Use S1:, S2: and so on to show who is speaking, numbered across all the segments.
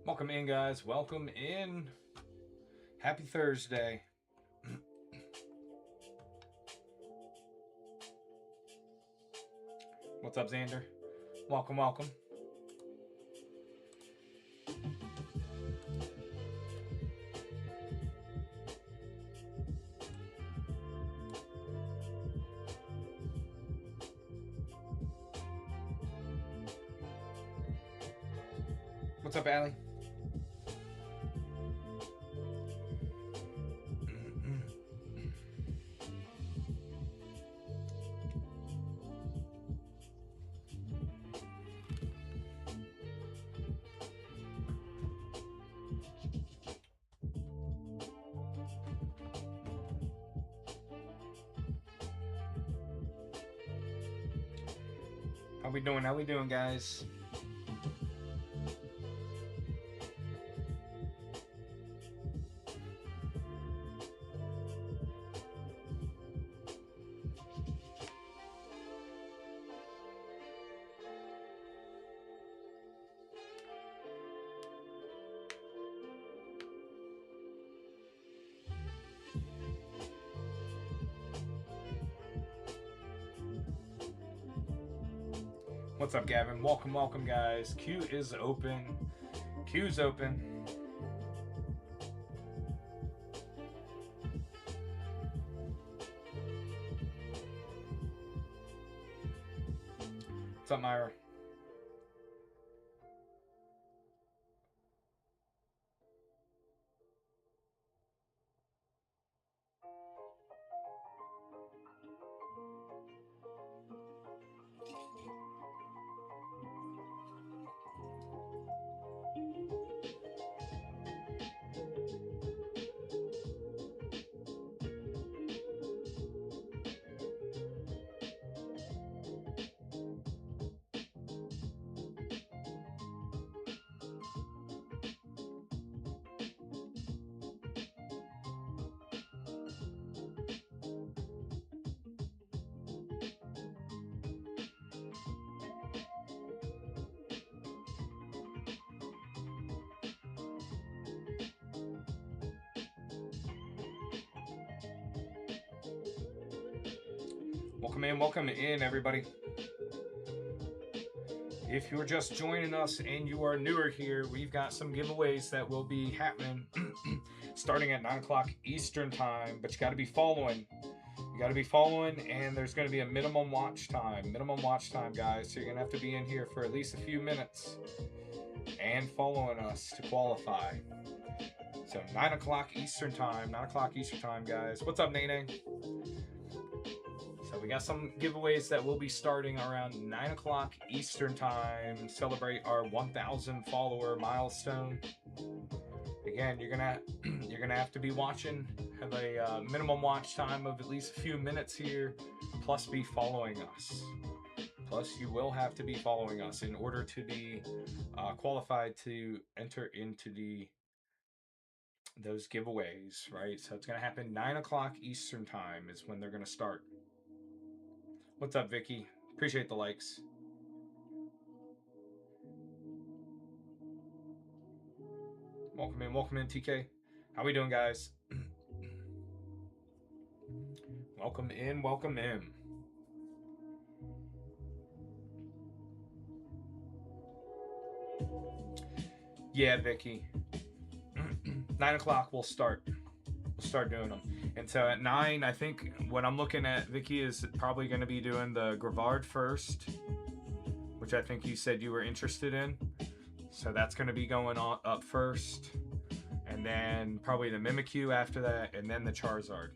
S1: Welcome in, guys. Welcome in. Happy Thursday. What's up, Xander? Welcome, welcome. What's up, Allie? How we doing? How we doing, guys? What's up, Gavin? Welcome, welcome, guys. Q is open. Q's open. What's up, Myra? Welcome in, everybody. If you're just joining us and you are newer here, we've got some giveaways that will be happening starting at 9 o'clock Eastern time, but you got to be following. You got to be following, and there's going to be a minimum watch time. Minimum watch time, guys. So you're going to have to be in here for at least a few minutes and following us to qualify. So 9 o'clock Eastern time. 9 o'clock Eastern time, guys. What's up, Nene? So we got some giveaways that will be starting around 9 o'clock Eastern time. Celebrate our 1,000 follower milestone. Again, you're gonna have to be watching. Have a minimum watch time of at least a few minutes here, plus be following us. Plus, you will have to be following us in order to be qualified to enter into those giveaways, right? So it's gonna happen 9 o'clock Eastern time is when they're gonna start. What's up, Vicky? Appreciate the likes. Welcome in, TK. How we doing, guys? Welcome in, welcome in. Yeah, Vicky. 9 o'clock we'll start. We'll start doing them. And so at 9, I think what I'm looking at, Vicky, is probably going to be doing the Grevard first, which I think you said you were interested in. So that's going to be going on up first. And then probably the Mimikyu after that, and then the Charizard.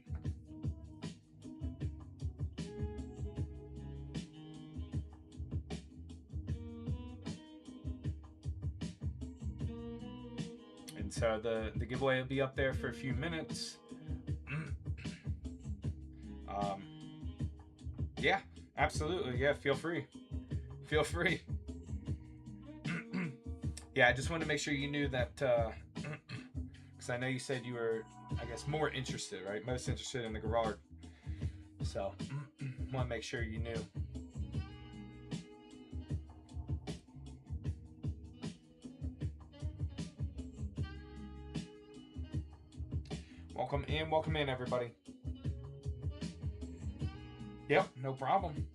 S1: And so the giveaway will be up there for a few minutes. Yeah, absolutely. Yeah, feel free. Feel free. Yeah, I just wanted to make sure you knew that, because I know you said you were, I guess, more interested, right? Most interested in the Gerard. So, want to make sure you knew. welcome in, everybody. Yep, no problem.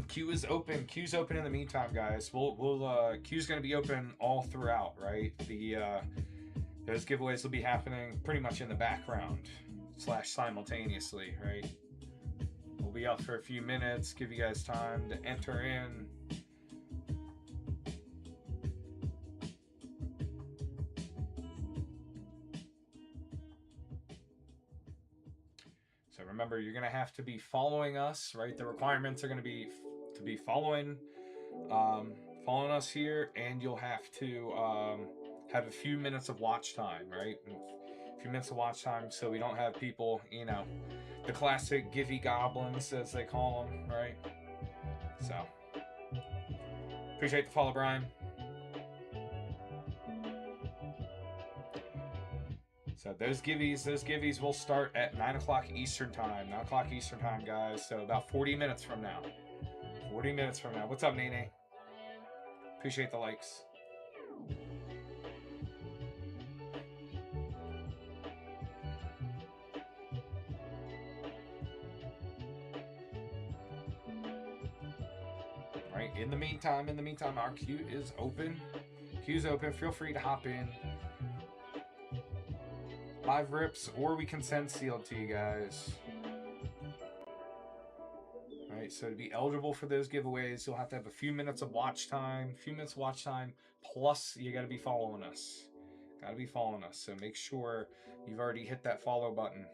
S1: Queue is open. Queue's open in the meantime, guys. Queue's gonna be open all throughout, right? Those giveaways will be happening pretty much in the background / simultaneously, right? We'll be up for a few minutes, give you guys time to enter in. So remember, you're gonna have to be following us, right? The requirements are gonna be to be following us here, and you'll have to have a few minutes of watch time, right? A few minutes of watch time, so we don't have people, the classic Givey goblins, as they call them, right? So appreciate the follow, Brian. So those givvies will start at 9 o'clock Eastern time. 9 o'clock Eastern time, guys. So about 40 minutes from now. 40 minutes from now. What's up, Nene? Appreciate the likes. Right. In the meantime, our queue is open. Queue's open. Feel free to hop in. Live rips, or we can send sealed to you guys. Alright, so to be eligible for those giveaways, you'll have to have a few minutes of watch time. Plus you gotta be following us. So make sure you've already hit that follow button.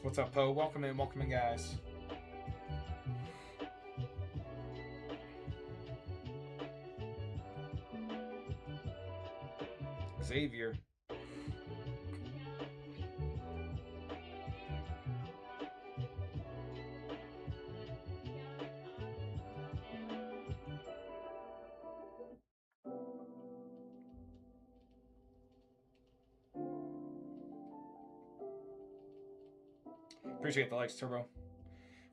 S1: What's up, Poe? Welcome in, guys. Xavier. Appreciate the likes, Turbo.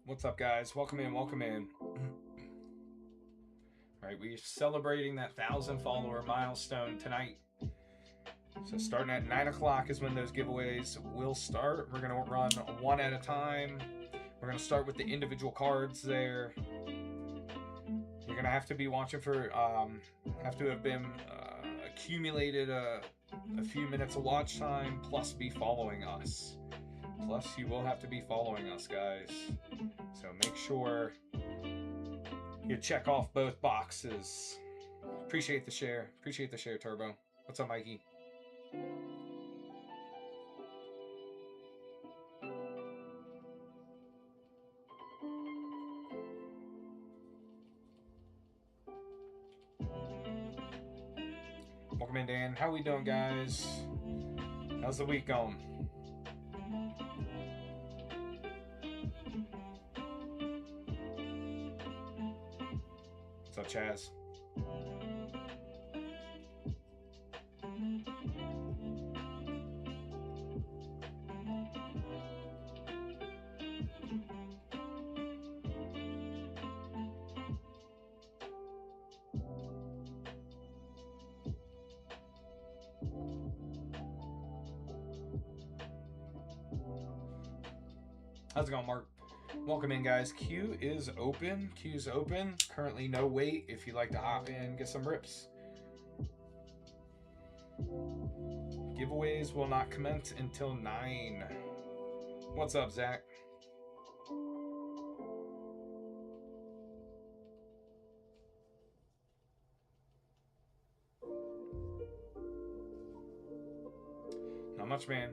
S1: What's up, guys? Welcome in. All right, we're celebrating that 1,000 follower milestone tonight. So starting at 9 o'clock is when those giveaways will start. We're going to run one at a time. We're going to start with the individual cards there. You're going to have to be watching for, have to have been accumulated a few minutes of watch time, plus be following us. Plus, you will have to be following us, guys. So make sure you check off both boxes. Appreciate the share. Turbo. What's up, Mikey? Welcome in, Dan. How we doing, guys? How's the week going? What's up, Chaz? How's it going, Mark? Welcome in, guys. Queue is open. Currently no wait if you'd like to hop in, get some rips. Giveaways will not commence until 9. What's up, Zach? Not much, man.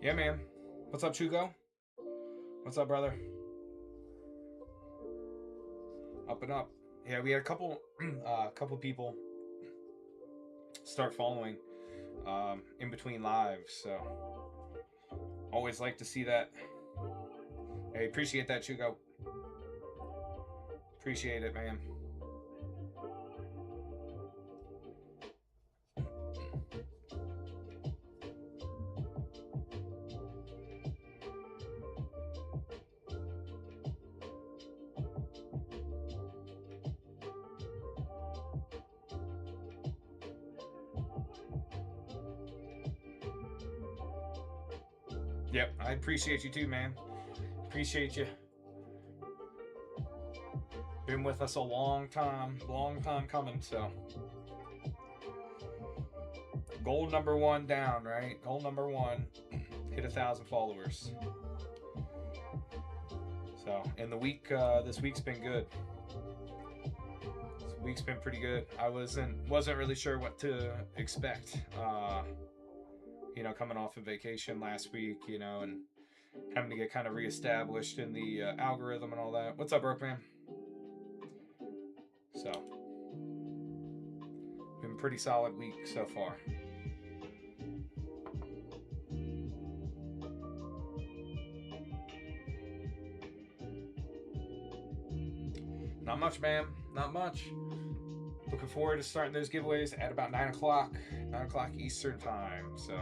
S1: Yeah, man. What's up, Chugo? What's up, brother? Up and up. Yeah, we had a couple, couple people start following in between lives. So always like to see that. Hey, appreciate that, Chugo. Appreciate it, man. Yep, I appreciate you too, man. Appreciate you. Been with us a long time coming. So, goal number one down, right? Goal number one, hit 1,000 followers. So, in the week, this week's been good. This week's been pretty good. I wasn't really sure what to expect. Coming off of vacation last week, and having to get kind of reestablished in the algorithm and all that. What's up, Broke Man? So, been pretty solid week so far. Not much, man. Not much. Looking forward to starting those giveaways at about 9 o'clock. 9 o'clock Eastern time. So.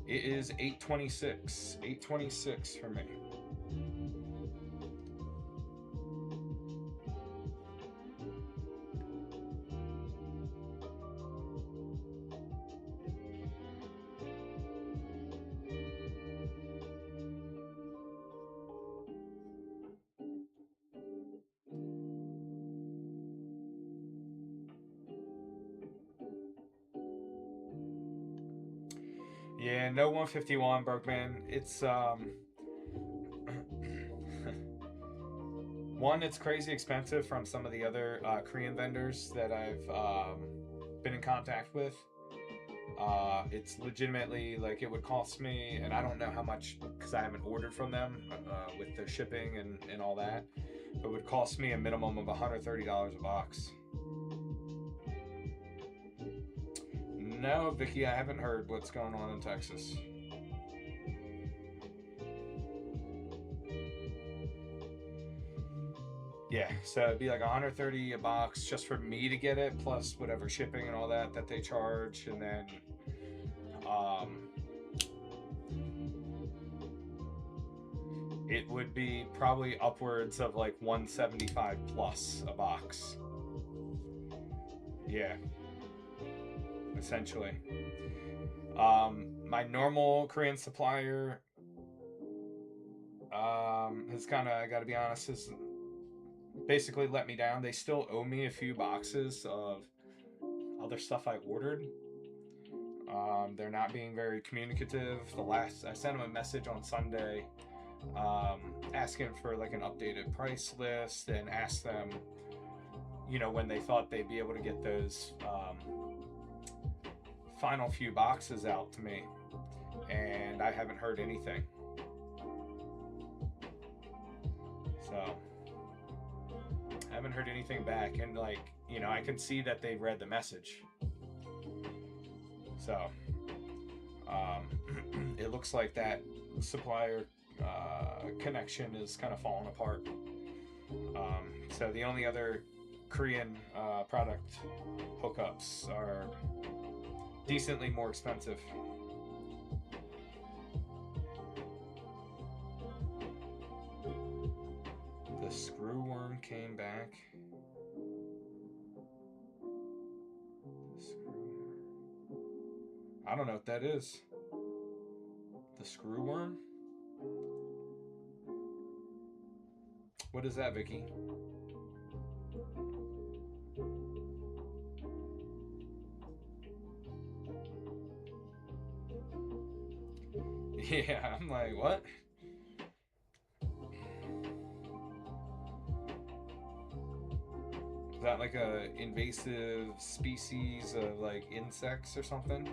S1: It is 8:26. 8:26 for me. Yeah, no 151, Broke Man. It's one, it's crazy expensive from some of the other Korean vendors that I've been in contact with. It's legitimately like it would cost me, and I don't know how much because I haven't ordered from them with their shipping and all that. But it would cost me a minimum of $130 a box. No, Vicky, I haven't heard what's going on in Texas. Yeah, so it'd be like 130 a box just for me to get it, plus whatever shipping and all that they charge, and then it would be probably upwards of like 175 plus a box. Yeah, essentially. My normal Korean supplier has kind of, I gotta be honest, has basically let me down. They still owe me a few boxes of other stuff I ordered. They're not being very communicative. I sent them a message on Sunday asking for like an updated price list and asked them, when they thought they'd be able to get those final few boxes out to me, and I haven't heard anything. So I haven't heard anything back, and I can see that they read the message. So it looks like that supplier connection is kind of falling apart. So the only other Korean product hookups are decently more expensive. The screw worm came back. I don't know what that is. The screw worm? What is that, Vicky? Yeah, I'm like, what? Is that like a invasive species of like insects or something?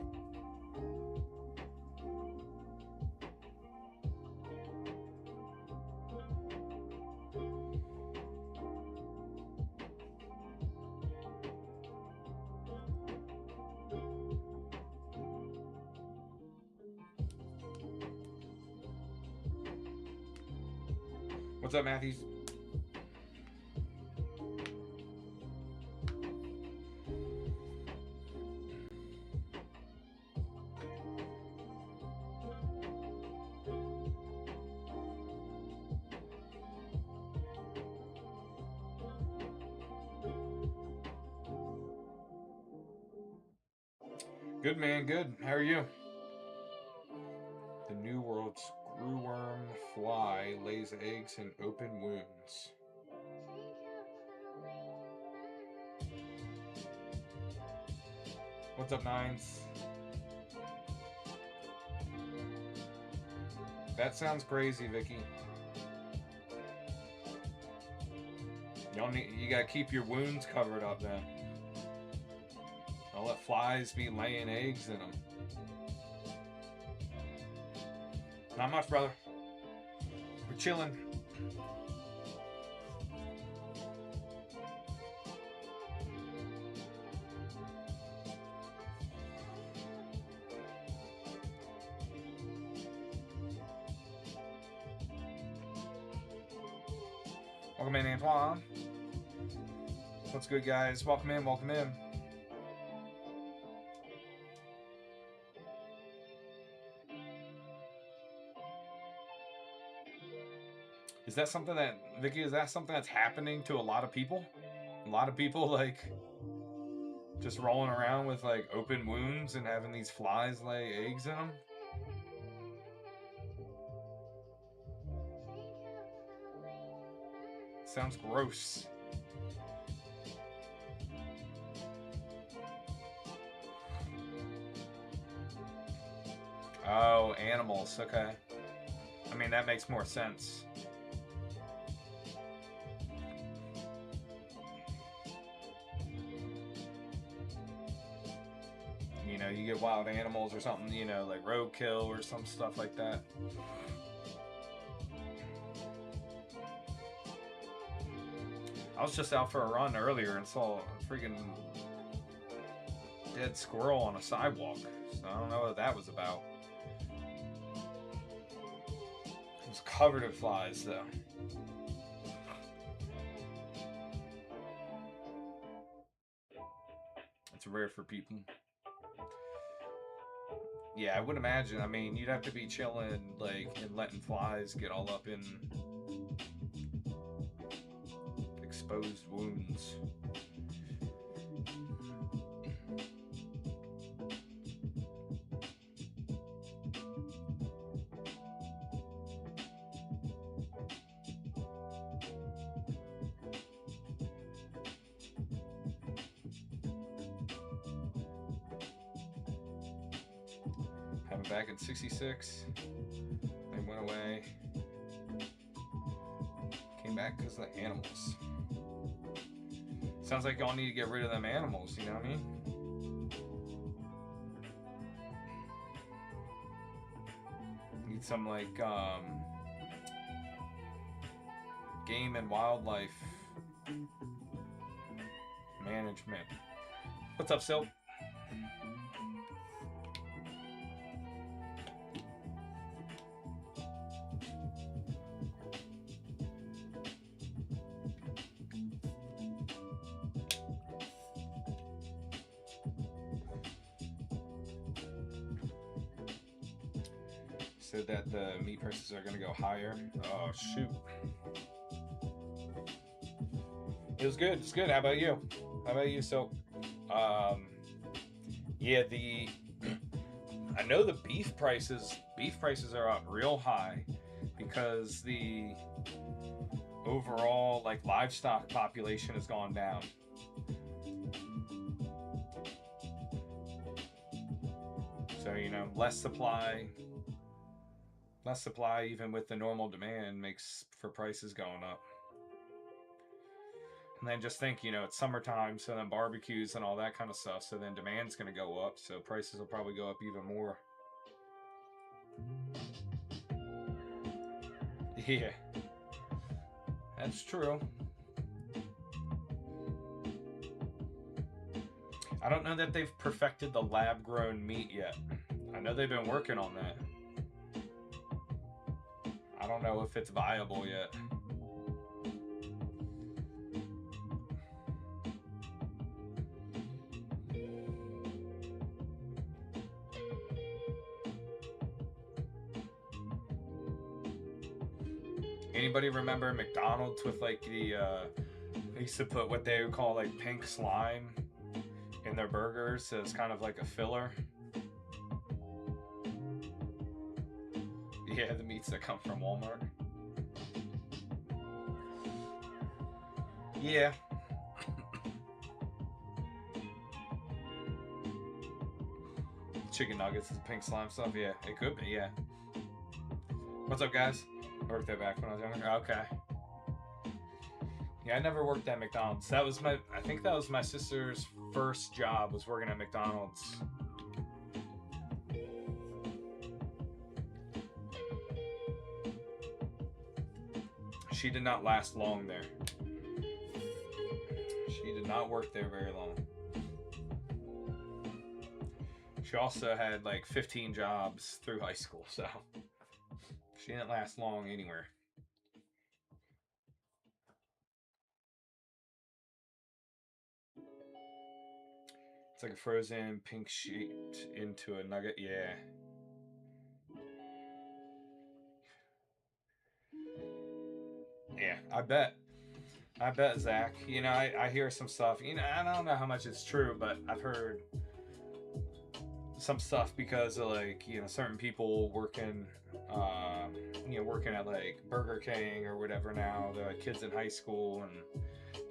S1: What's up, Matthews? Good, man, good. How are you? The New World screwworm fly lays eggs in open wounds. What's up, Nines? That sounds crazy, Vicky. You gotta keep your wounds covered up then. Don't let flies be laying eggs in them. Not much, brother. We're chilling. Welcome in, Antoine. What's good, guys? Welcome in, welcome in. Is that something that, Vicky, is that something that's happening to a lot of people? A lot of people, like, just rolling around with, like, open wounds and having these flies lay eggs in them? Sounds gross. Oh, animals, okay. I mean, that makes more sense. You know, you get wild animals or something, you know, like roadkill or some stuff like that. I was just out for a run earlier and saw a freaking dead squirrel on a sidewalk. So I don't know what that was about. It was covered in flies, though. It's rare for people. Yeah, I would imagine. I mean, you'd have to be chilling, like, and letting flies get all up in exposed wounds. Having back in 66. They went away. Came back because of the animals. Sounds like y'all need to get rid of them animals, you know what I mean? Need some, like, game and wildlife management. What's up, Silk? Said that the meat prices are going to go higher. Oh, shoot. It was good. It's good. How about you? How about you? So, yeah, I know the beef prices are up real high because the overall, like, livestock population has gone down. So, you know, less supply even with the normal demand makes for prices going up. And then just think, you know, it's summertime, so then barbecues and all that kind of stuff. So then demand's going to go up, so prices will probably go up even more. Yeah, that's true. I don't know that they've perfected the lab-grown meat yet. I know they've been working on that. I don't know if it's viable yet. Anybody remember McDonald's with like they used to put what they would call like pink slime in their burgers as kind of like a filler? Yeah, the meats that come from Walmart. Yeah. Chicken nuggets is pink slime stuff. Yeah, it could be. Yeah. What's up, guys? I worked there back when I was younger. Okay. Yeah, I never worked at McDonald's. That was I think that was my sister's first job, was working at McDonald's. She did not last long there. She did not work there very long. She also had like 15 jobs through high school, so she didn't last long anywhere. It's like a frozen pink sheet into a nugget. Yeah. Yeah, I bet, Zach. You know, I hear some stuff. You know, I don't know how much it's true, but I've heard some stuff because of like, you know, certain people working, you know, working at like Burger King or whatever now. The kids in high school, and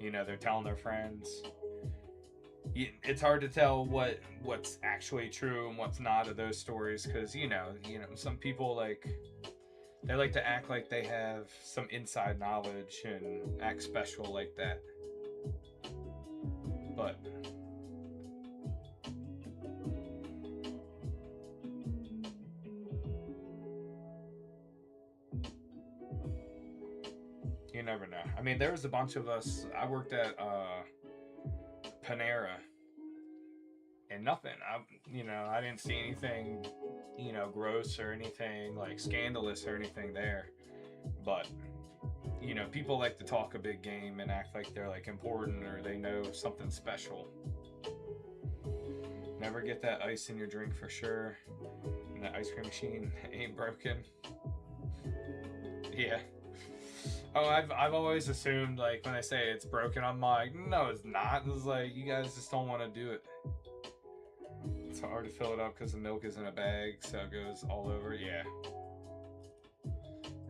S1: you know, they're telling their friends. It's hard to tell what's actually true and what's not of those stories, because you know, some people like, they like to act like they have some inside knowledge and act special like that. But you never know. I mean, there was a bunch of us. I worked at Panera, and nothing. I didn't see anything, you know, gross or anything like scandalous or anything there. But you know, people like to talk a big game and act like they're like important or they know something special. Never get that ice in your drink for sure. And the ice cream machine ain't broken. Yeah. Oh, I've always assumed, like, when they say it's broken, I'm like, no, it's not. It's like, you guys just don't want to do it. It's hard to fill it up because the milk is in a bag, so it goes all over. Yeah.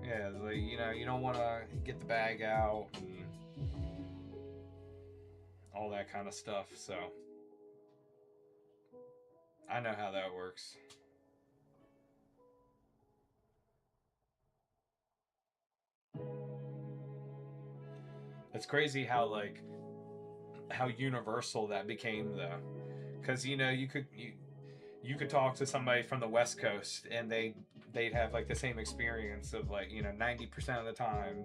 S1: Yeah, like, you know, you don't want to get the bag out and all that kind of stuff, so I know how that works. It's crazy how, like, how universal that became, though, because you know, you could talk to somebody from the West Coast and they'd have like the same experience of, like, you know, 90% of the time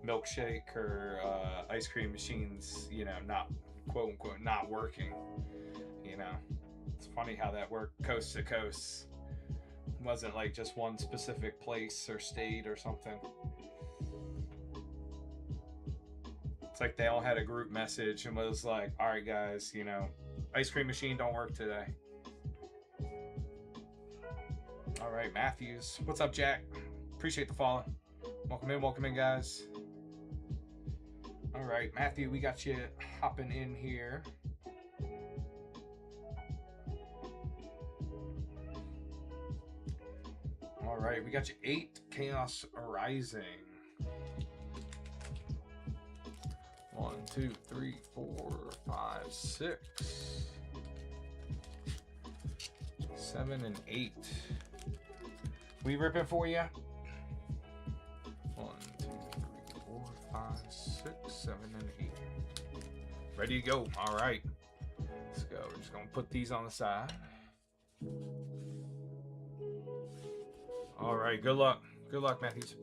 S1: milkshake or ice cream machines, you know, not, quote unquote, not working. You know, it's funny how that worked coast to coast. It wasn't like just one specific place or state or something. It's like they all had a group message and was like, all right, guys, you know, ice cream machine don't work today. All right, Matthews. What's up, Jack? Appreciate the follow. Welcome in, guys. All right, Matthew, we got you hopping in here. All right, we got you 8 Chaos Rising. 1, 2, 3, 4, 5, 6, 7, and 8. We ripping for you? 1, 2, 3, 4, 5, 6, 7, and 8. Ready to go. All right. Let's go. We're just going to put these on the side. All right. Good luck. Good luck, Matthews.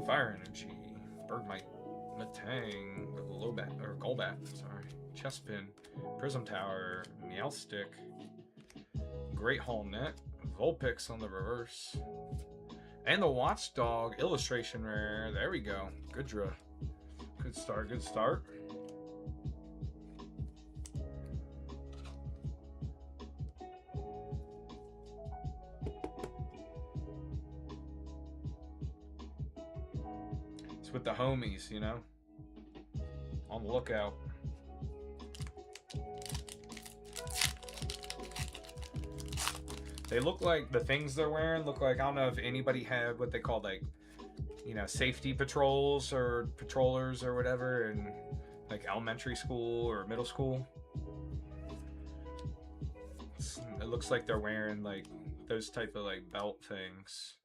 S1: Fire Energy, Bergmite, Matang, Golbat, sorry, Chespin, Prism Tower, Meowstic, Great Hall Net, Vulpix on the reverse, and the Watchdog illustration rare. There we go. Good draw. Good start, good start. With the homies, you know, on the lookout. They look like, the things they're wearing look like, I don't know if anybody had what they call, like, you know, safety patrols or patrollers or whatever in like elementary school or middle school. It looks like they're wearing like those type of like belt things.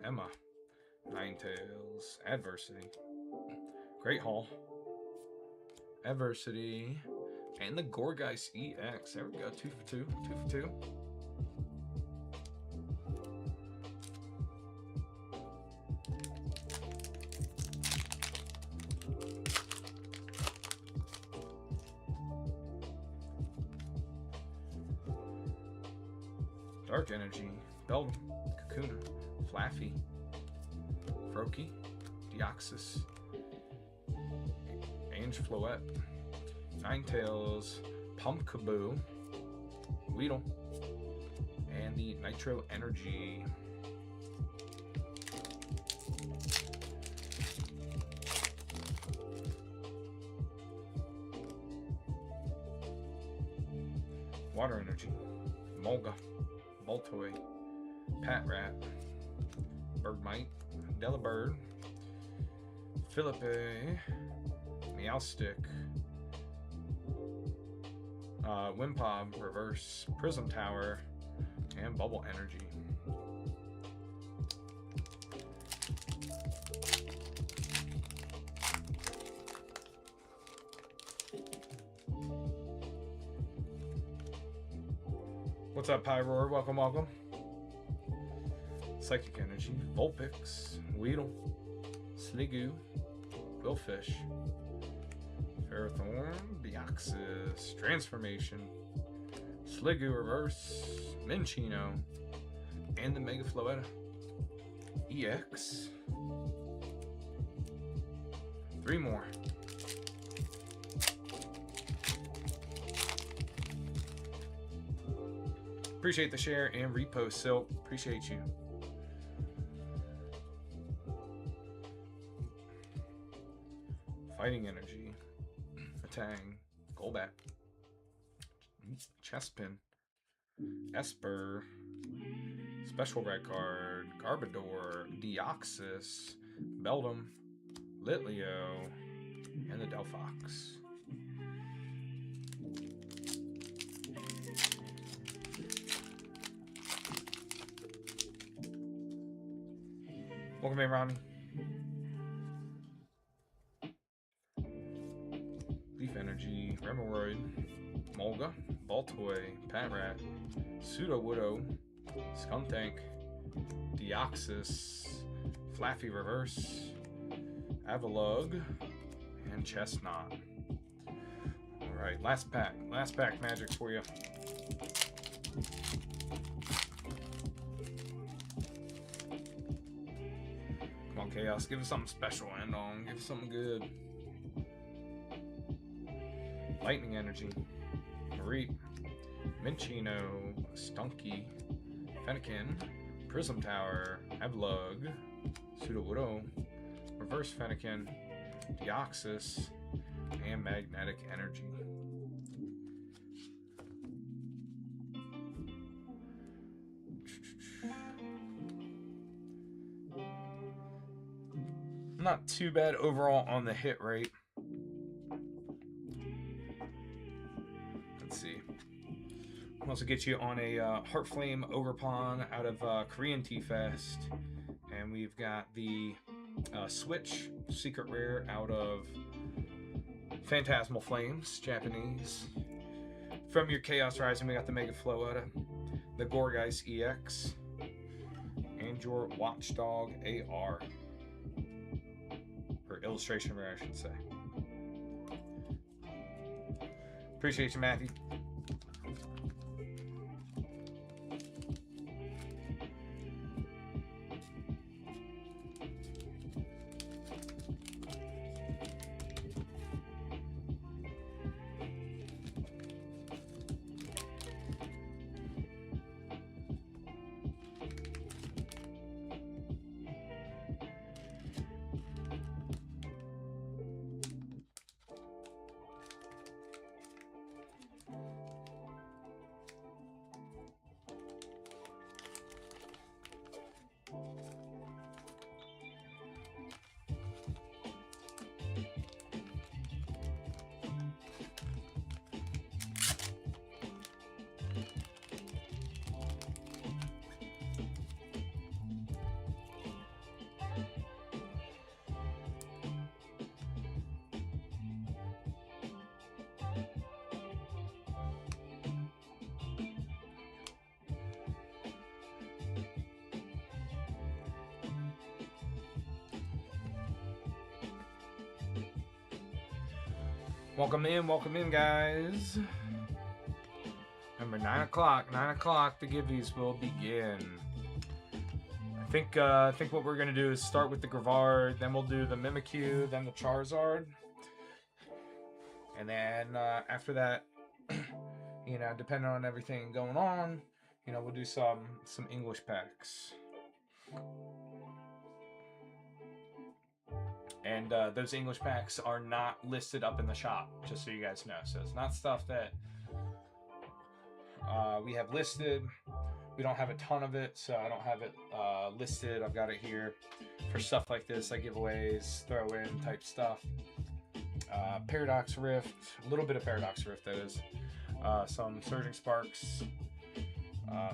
S1: Emma, Ninetales, Adversity, Great Hall, Adversity, and the Gourgeist EX. There we go, 2 for 2, 2 for 2. Dark Energy, Beldum, Kakuna, Flaffy, Froakie, Deoxys, Ange Floette, Ninetales, Pumpkaboo, Weedle, and the Nitro Energy. Water Energy, Molga, Baltoy, Patrat, Bergmite, Delibird, Philippe, Meowstic, Wimpod, Reverse, Prism Tower, and Bubble Energy. What's up, Pyroar? Welcome, welcome. Psychic Energy, Vulpix, Weedle, Sliggoo, Willfish, Ferrothorn, Deoxys, Transformation, Sliggoo Reverse, Minchino, and the Mega Floetta EX. 3 more. Appreciate the share and repost, Silk. Appreciate you. Fighting Energy, Matang, Golbat, Chespin, Esper, Special Red Card, Garbodor, Deoxys, Beldum, Litleo, and the Delphox. Welcome in, Ronnie. Leaf Energy, Remoraid, Molga, Baltoy, Patrat, Sudowoodo, Skuntank, Deoxys, Flaffy Reverse, Avalugg, and Chestnut. Alright, last pack magic for you. Come on, Chaos, give us something special and on, give us something good. Lightning Energy, Mareep, Minchino, Stunky, Fennekin, Prism Tower, Avalugg, Sudowoodo, Reverse Fennekin, Deoxys, and Magnetic Energy. Not too bad overall on the hit rate. Let's see. also get you on a Heartflame Ogrepon out of Korean Tea Fest. And we've got the Switch Secret Rare out of Phantasmal Flames, Japanese. From your Chaos Rising, we got the Mega Floata, the Gourgeist EX, and your Watchdog AR. Or illustration rare, I should say. Appreciate you, Matthew. Welcome in, guys. Remember, 9 o'clock, the giveies will begin. I think what we're going to do is start with the Gravard, then we'll do the Mimikyu, then the Charizard. And then after that, you know, depending on everything going on, you know, we'll do some English packs. And those English packs are not listed up in the shop, just so you guys know. So it's not stuff that we have listed. We don't have a ton of it, so I don't have it listed. I've got it here for stuff like this, like giveaways, throw-in type stuff. Paradox Rift, a little bit of Paradox Rift, that is. Some Surging Sparks,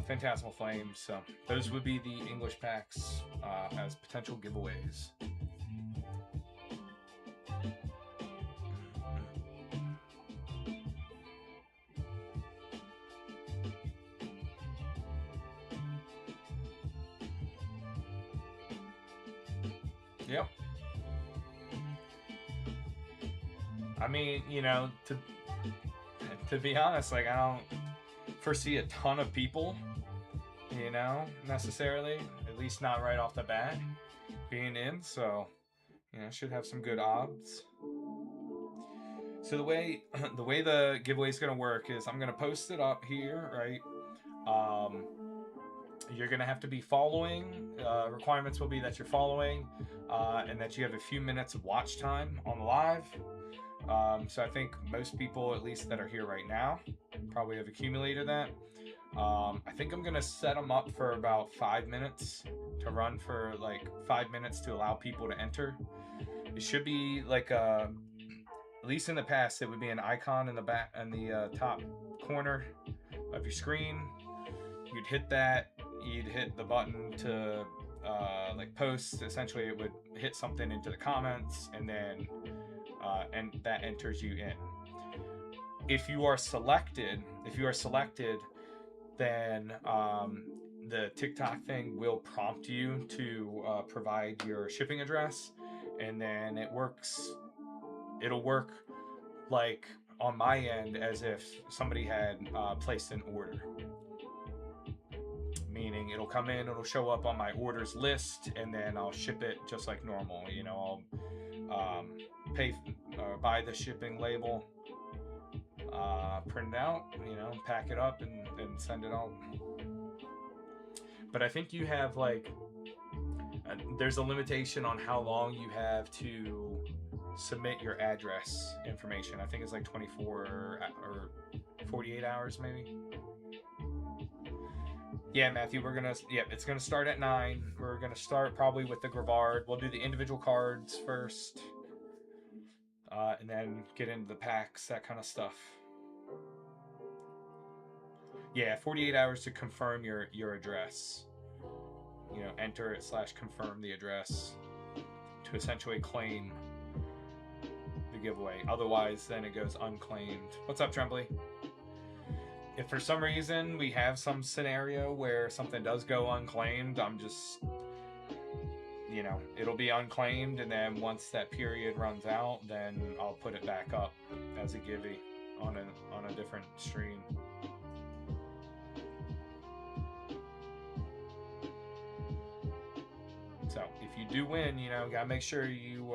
S1: Phantasmal Flames. So those would be the English packs as potential giveaways. Yep. I mean, you know, to be honest, like, I don't foresee a ton of people, you know, necessarily, at least not right off the bat, being in, so, you know, should have some good odds. So the way the giveaway is going to work is I'm going to post it up here, right? You're going to have to be following. Requirements will be that you're following and that you have a few minutes of watch time on the live. So I think most people, at least that are here right now, probably have accumulated that. I think I'm going to set them up for about 5 minutes to run for like 5 minutes to allow people to enter. It should be like at least in the past, it would be an icon in the back in the top corner of your screen. You'd hit that. You'd hit the button to like post. Essentially, it would hit something into the comments, and then and that enters you in. If you are selected, then the TikTok thing will prompt you to provide your shipping address, and then it'll work like on my end as if somebody had placed an order. Meaning it'll come in, it'll show up on my orders list, and then I'll ship it just like normal. You know, I'll buy the shipping label, print it out, you know, pack it up, and send it out. But I think you have like, there's a limitation on how long you have to submit your address information. I think it's like 24 or 48 hours maybe. Yeah, Matthew, it's gonna start at 9. We're gonna start probably with the Gravard. We'll do the individual cards first, and then get into the packs, that kind of stuff. Yeah, 48 hours to confirm your address. You know, enter it / confirm the address to essentially claim the giveaway. Otherwise, then it goes unclaimed. What's up, Trembly? If for some reason we have some scenario where something does go unclaimed, I'm just, you know, it'll be unclaimed, and then once that period runs out, then I'll put it back up as a givey on a different stream. So if you do win, you know, gotta make sure you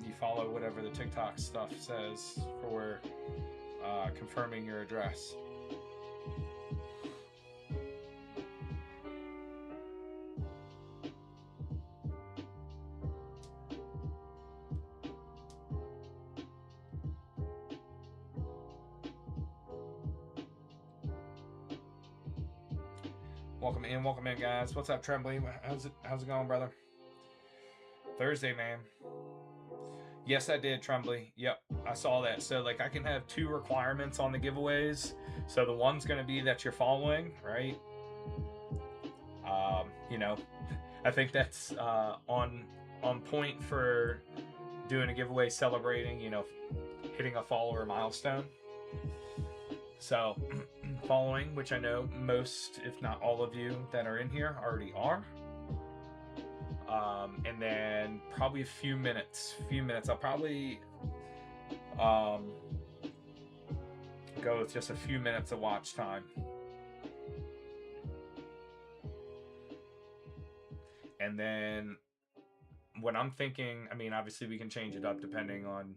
S1: you follow whatever the TikTok stuff says for confirming your address. Welcome in, guys. What's up, Trembly? How's it going, brother? Thursday, man. Yes, I did, Trembly. Yep, I saw that. So, like, I can have 2 requirements on the giveaways. So the one's going to be that you're following, right? You know, I think that's on point for doing a giveaway celebrating, you know, hitting a follower milestone. So, following, which I know most, if not all of you that are in here already are. And then probably a few minutes. I'll probably go with just a few minutes of watch time. And then what I'm thinking, I mean, obviously we can change it up depending on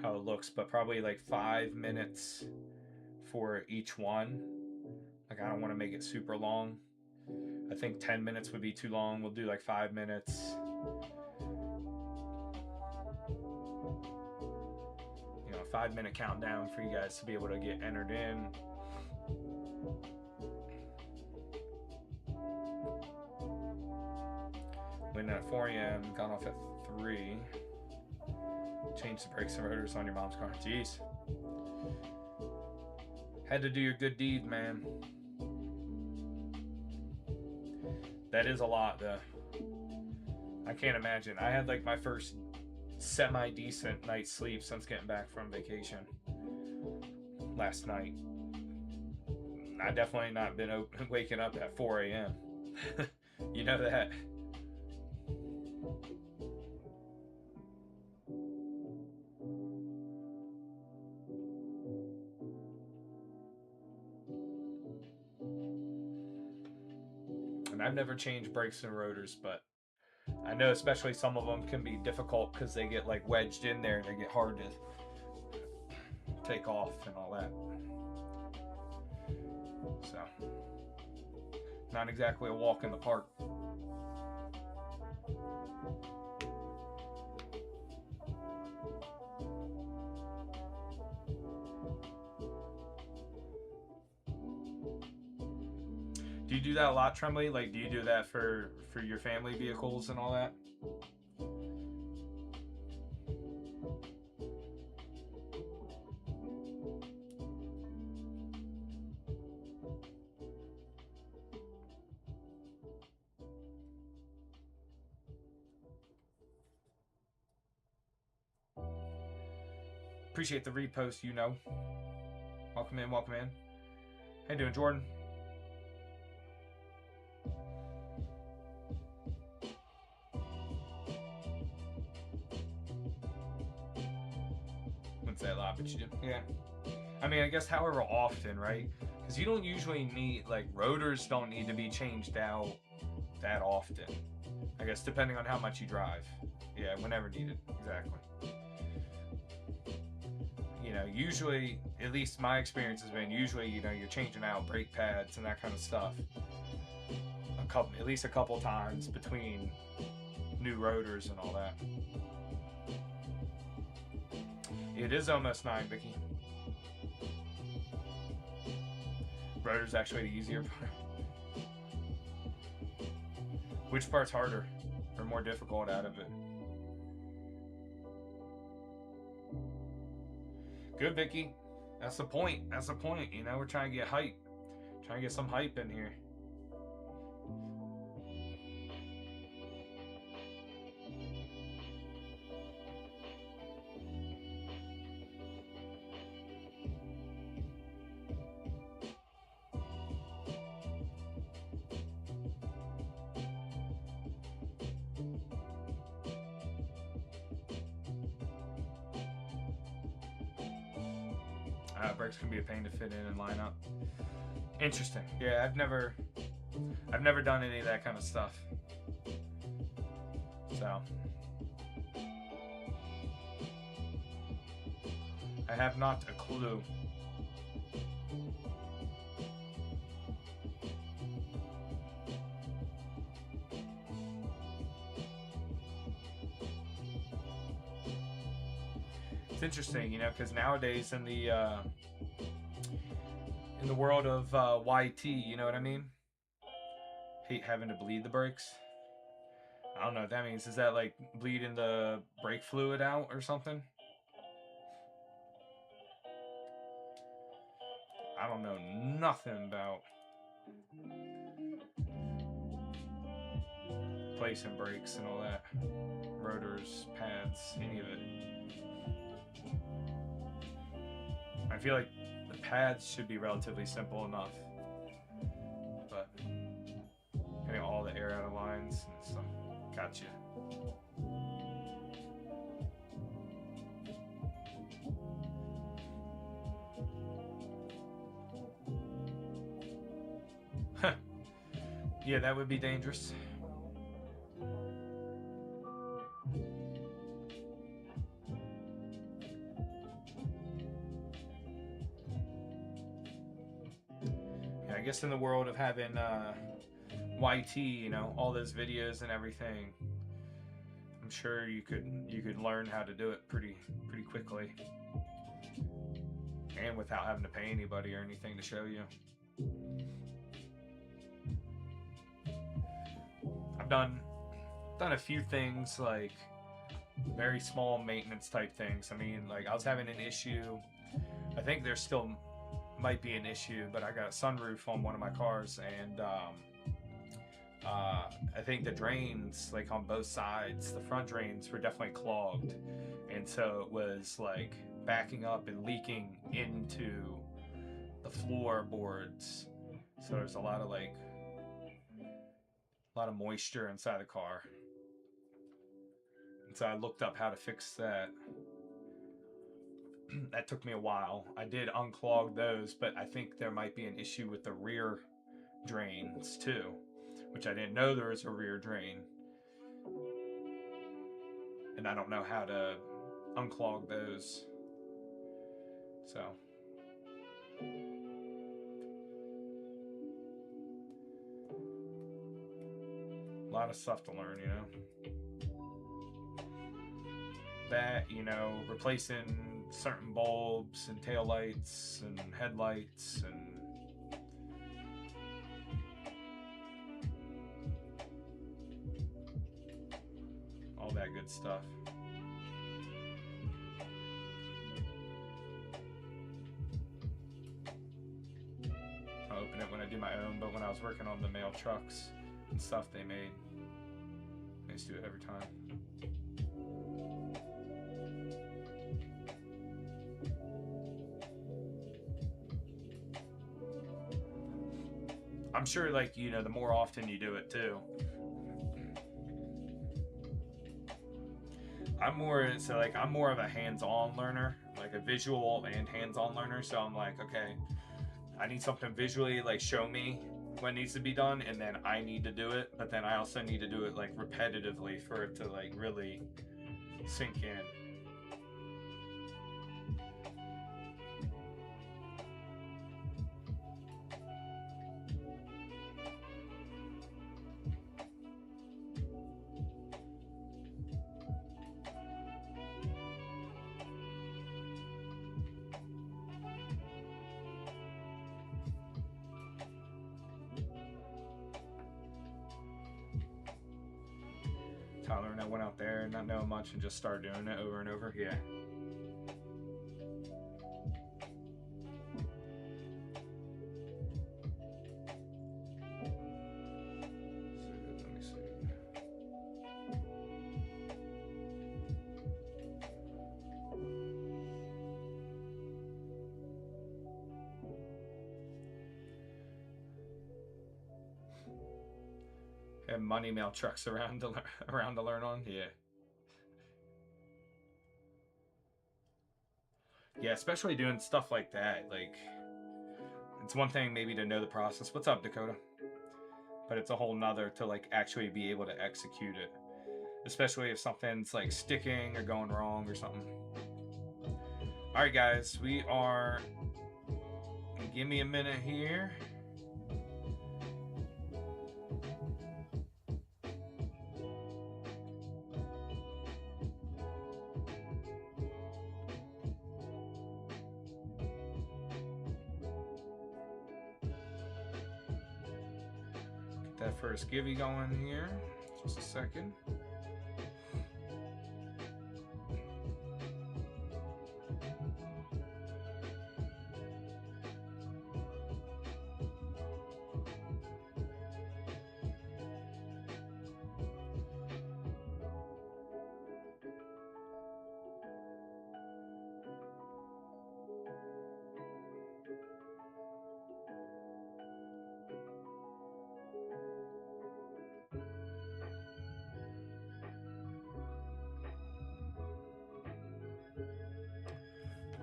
S1: how it looks, but probably like 5 minutes for each one. Like, I don't want to make it super long. I think 10 minutes would be too long. We'll do like 5 minutes. You know, 5-minute countdown for you guys to be able to get entered in. Went at 4 a.m., got off at 3. Change the brakes and rotors on your mom's car. Jeez. Had to do your good deed, man. That is a lot, though. I can't imagine. I had like my first semi-decent night's sleep since getting back from vacation last night. I definitely not been waking up at 4 a.m. You know that. And I've never changed brakes and rotors, but I know especially some of them can be difficult because they get like wedged in there and they get hard to take off and all that. So, not exactly a walk in the park. Do you do that a lot, Trembly? Like, do you do that for your family vehicles and all that? Appreciate the repost, you know. Welcome in, welcome in. How you doing, Jordan? Wouldn't say a lot, but you do. Yeah. I mean, I guess however often, right? Because you don't usually need, like, rotors don't need to be changed out that often. I guess depending on how much you drive. Yeah, whenever needed. Exactly. You know, usually, at least my experience has been, usually, you know, you're changing out brake pads and that kind of stuff at least a couple times between new rotors and all that. It is almost 9, Vicky. Rotor's actually the easier part. Which part's harder or more difficult out of it? Good, Vicky. That's the point. That's the point. You know, we're trying to get hype. Trying to get some hype in here. Brakes can be a pain to fit in and line up. Interesting. Yeah, I've never done any of that kind of stuff. So I have not a clue. It's interesting, you know, because nowadays in the world of YT, you know what I mean? Hate having to bleed the brakes. I don't know what that means. Is that like bleeding the brake fluid out or something? I don't know nothing about placing brakes and all that. Rotors, pads, any of it. I feel like the pads should be relatively simple enough, but getting all the air out of lines and stuff. Gotcha. Yeah, that would be dangerous. Yeah, I guess in the world of having YT, you know, all those videos and everything, I'm sure you could learn how to do it pretty quickly, and without having to pay anybody or anything to show you. I've done a few things, like very small maintenance type things. I mean, like I was having an issue. I think there still might be an issue, but I got a sunroof on one of my cars, and I think the drains, like on both sides, the front drains were definitely clogged, and so it was like backing up and leaking into the floorboards. So there's a lot of moisture inside the car. And so I looked up how to fix that. That took me a while. I did unclog those, but I think there might be an issue with the rear drains too, which I didn't know there was a rear drain. And I don't know how to unclog those. So a lot of stuff to learn, you know. That, you know, replacing certain bulbs and taillights and headlights and all that good stuff. I open it when I do my own, but when I was working on the mail trucks and stuff they made, I used to do it every time. I'm sure, like, you know, the more often you do it too. I'm more of a hands-on learner, like a visual and hands-on learner. So I'm like, okay, I need something visually, like show me what needs to be done, and then I need to do it. But then I also need to do it like repetitively for it to like really sink in. Tyler and I went out there not knowing much and just started doing it over and over. Yeah. And money mail trucks around to learn on. Yeah. Yeah, especially doing stuff like that. Like, it's one thing maybe to know the process. What's up, Dakota? But it's a whole nother to like actually be able to execute it. Especially if something's like sticking or going wrong or something. Alright guys, we are... Give me a minute here. Get that first givey going here. Just a second.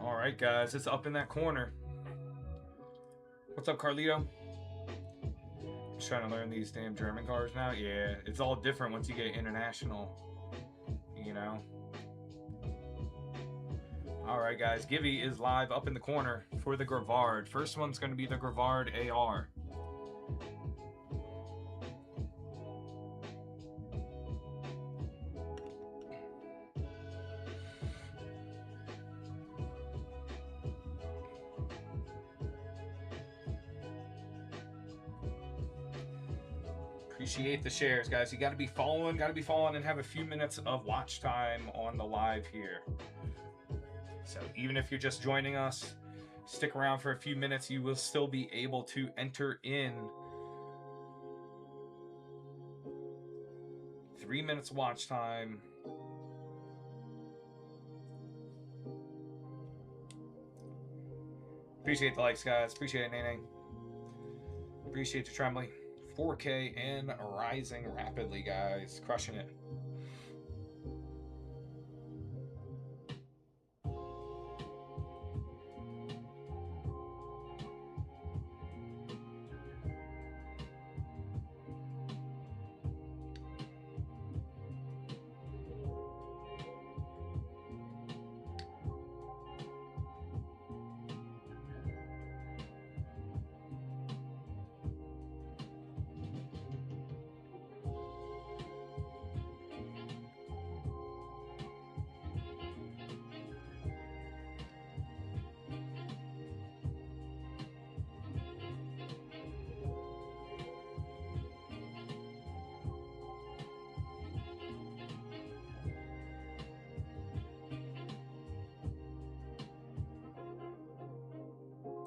S1: Alright guys, it's up in that corner. What's up, Carlito? Just trying to learn these damn German cars now. Yeah, it's all different once you get international, you know. Alright guys, Givey is live up in the corner for the Gravard. First one's going to be the Gravard AR. Appreciate the shares, guys. You got to be following, and have a few minutes of watch time on the live here. So even if you're just joining us, stick around for a few minutes. You will still be able to enter in 3 minutes watch time. Appreciate the likes, guys. Appreciate it, Nene. Appreciate you, Trembly. 4K and rising rapidly, guys. Crushing it.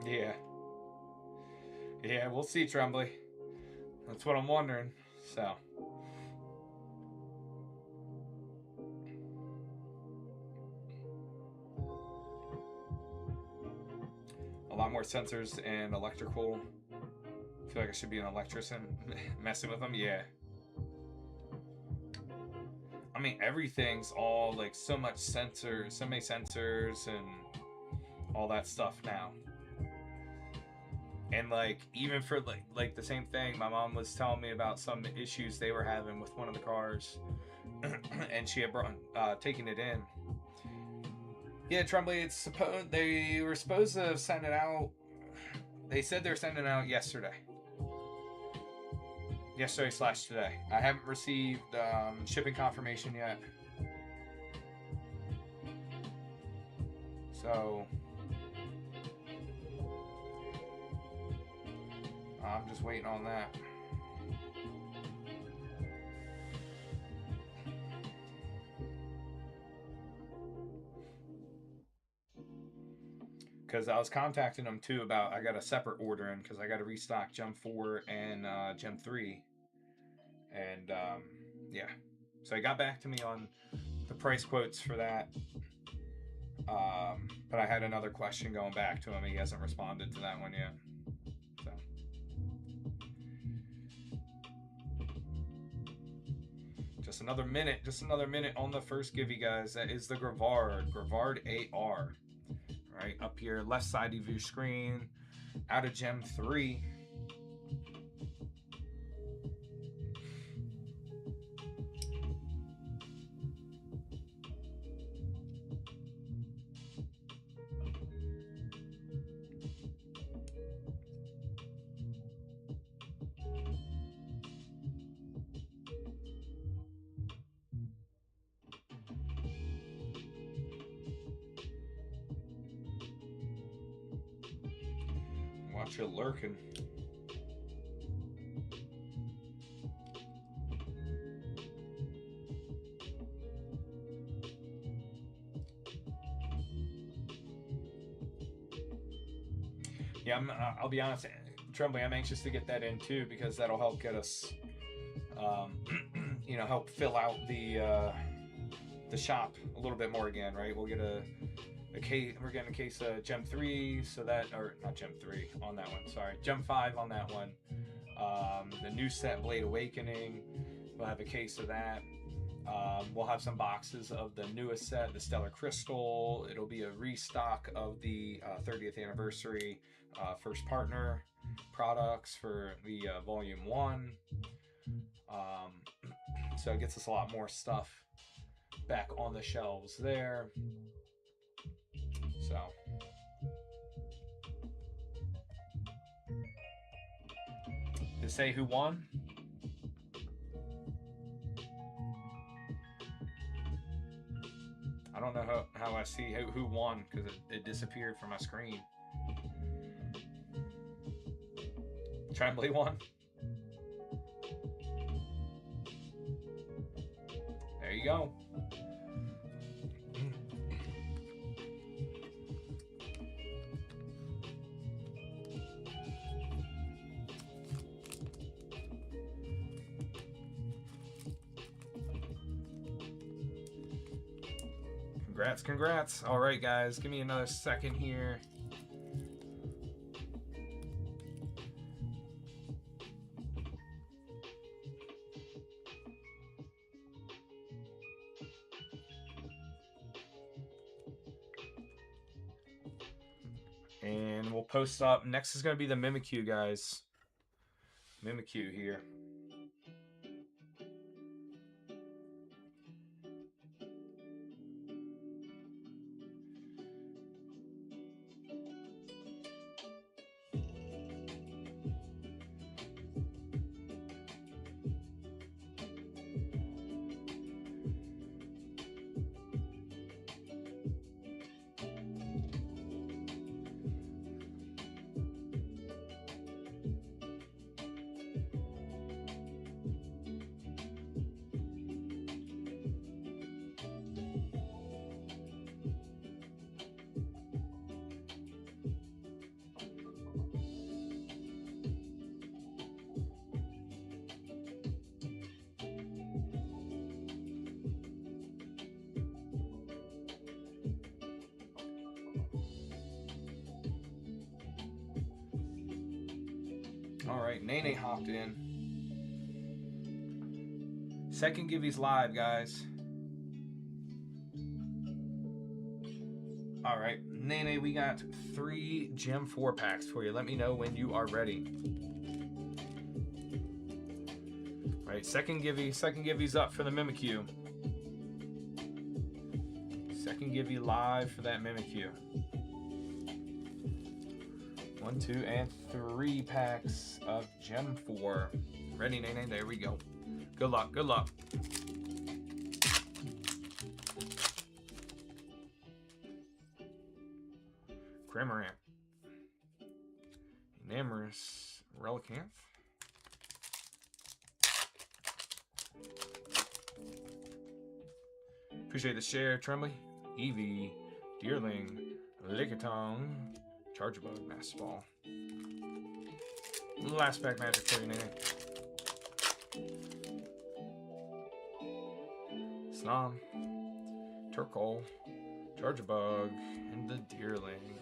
S1: Yeah. Yeah, we'll see, Trembly. That's what I'm wondering. So. A lot more sensors and electrical. I feel like I should be an electrician messing with them. Yeah. I mean, everything's all like so much sensors, so many sensors and all that stuff now. And like even for like the same thing, my mom was telling me about some issues they were having with one of the cars, and she had brought taken it in. Yeah, Trembly, it's supposed they were supposed to send it out. They said they're sending it out yesterday. Yesterday/today. I haven't received shipping confirmation yet. So I'm just waiting on that. Because I was contacting them too about, I got a separate order in because I got to restock Gem 4 and Gem 3. And yeah. So he got back to me on the price quotes for that. But I had another question going back to him. He hasn't responded to that one yet. So. Just another minute. Just another minute on the first give, you guys. That is the Grevard. Grevard AR. Right up here, left side of your screen. Out of Gem 3. Watch it lurking. Yeah, I'll be honest, Trembly, I'm anxious to get that in too, because that'll help get us, you know, help fill out the shop a little bit more again, right? We'll get a case. We're getting a case of Gem 3, so that, or not Gem 3 on that one. Sorry, Gem 5 on that one. The new set Blade Awakening, we'll have a case of that. We'll have some boxes of the newest set, the Stellar Crystal. It'll be a restock of the 30th anniversary first partner products for the volume 1. So it gets us a lot more stuff back on the shelves there. So to say who won, I don't know how I see who won, because it disappeared from my screen. Trembly won. There you go. Congrats. All right, guys, give me another second here. And we'll post up. Next is going to be the Mimikyu, guys. Mimikyu here. All right, Nene hopped in. Second Gibby's live, guys. All right, Nene, we got 3 Gem 4 packs for you. Let me know when you are ready. All right, second Gibby's up for the Mimikyu. Second Gibby live for that Mimikyu. 1, 2, and 3 packs of Gem 4. Ready, Nene? There we go. Good luck. Good luck. Cramorant. Enamorous Relicanth. Appreciate the share, Trembly. Eevee. Deerling. Lickitung. Charjabug, Master Ball. Last pack magic for you, Nene. Snom, Turkle, Charjabug, and the Deerling.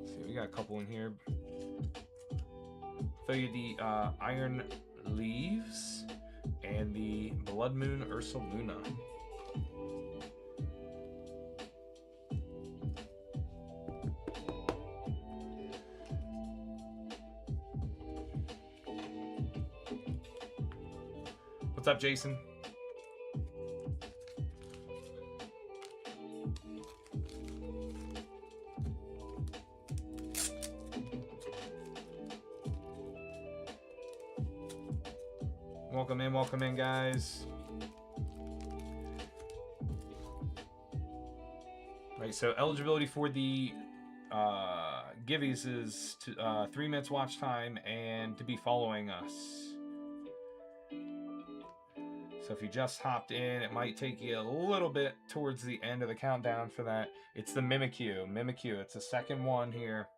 S1: See, we got a couple in here. throw you the Iron Leaves and the Blood Moon Ursaluna. What's up, Jason? Welcome in, guys. Right, so eligibility for the Givvies is to, 3 minutes watch time and to be following us. So if you just hopped in, it might take you a little bit towards the end of the countdown for that. It's the Mimikyu. Mimikyu, it's the second one here.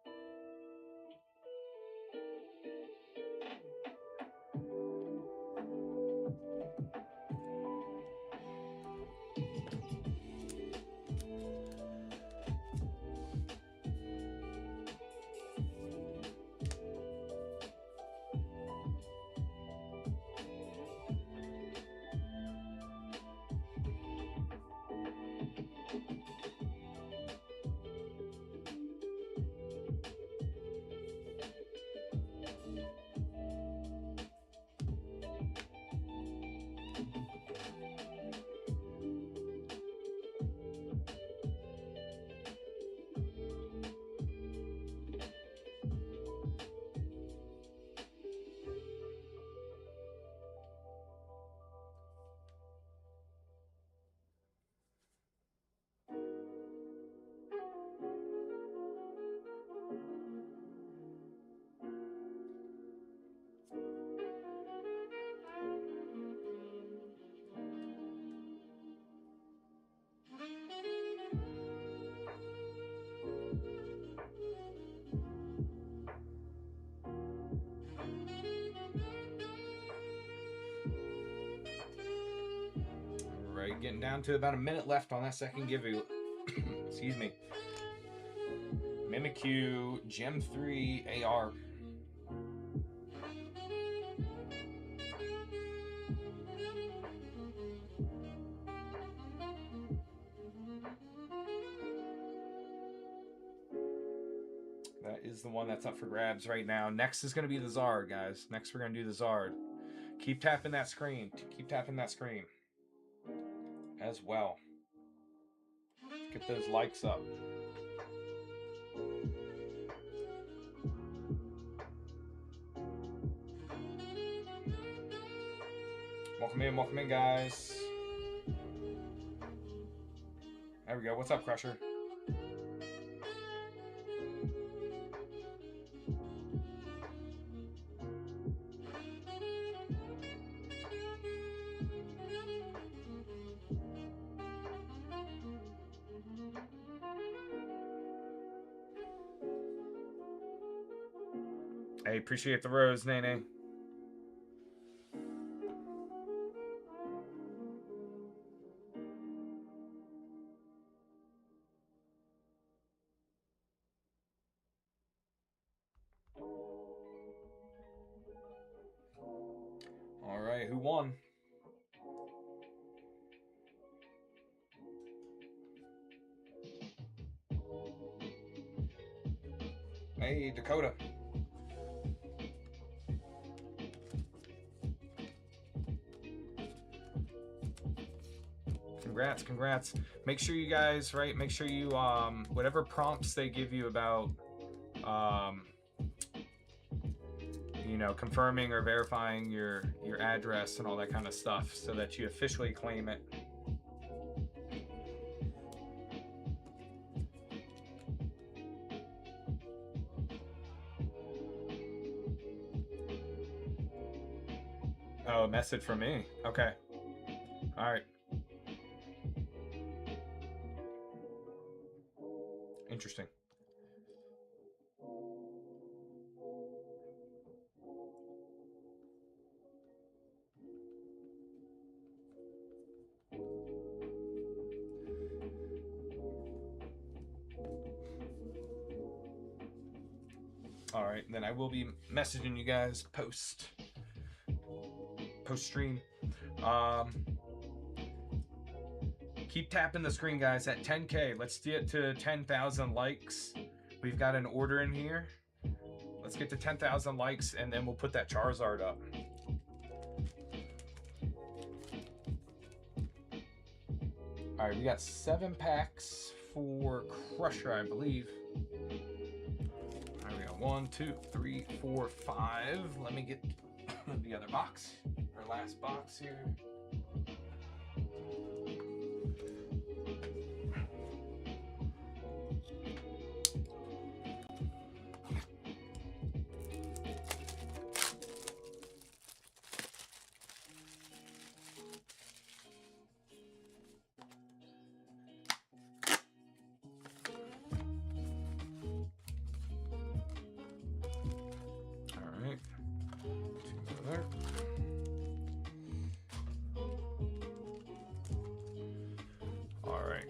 S1: Right, getting down to about a minute left on that second Givvy. Excuse me. Mimikyu Gem 3 AR. That is the one that's up for grabs right now. Next is going to be the Zard, guys. Next we're going to do the Zard. Keep tapping that screen. Keep tapping that screen as well. Get those likes up. Welcome in, guys. There we go. What's up, Crusher? Hey, appreciate the rose, Nene. All right, who won? Hey, Dakota. Congrats. Make sure you guys, right, make sure you, whatever prompts they give you about, you know, confirming or verifying your address and all that kind of stuff so that you officially claim it. Oh, a message from me. Okay. All right. Interesting. All right, then I will be messaging you guys post stream. Keep tapping the screen, guys. At 10K, let's get to 10,000 likes. We've got an order in here. Let's get to 10,000 likes, and then we'll put that Charizard up. All right, we got 7 packs for Crusher, I believe. All right, we got 1, 2, 3, 4, 5. Let me get the other box, our last box here.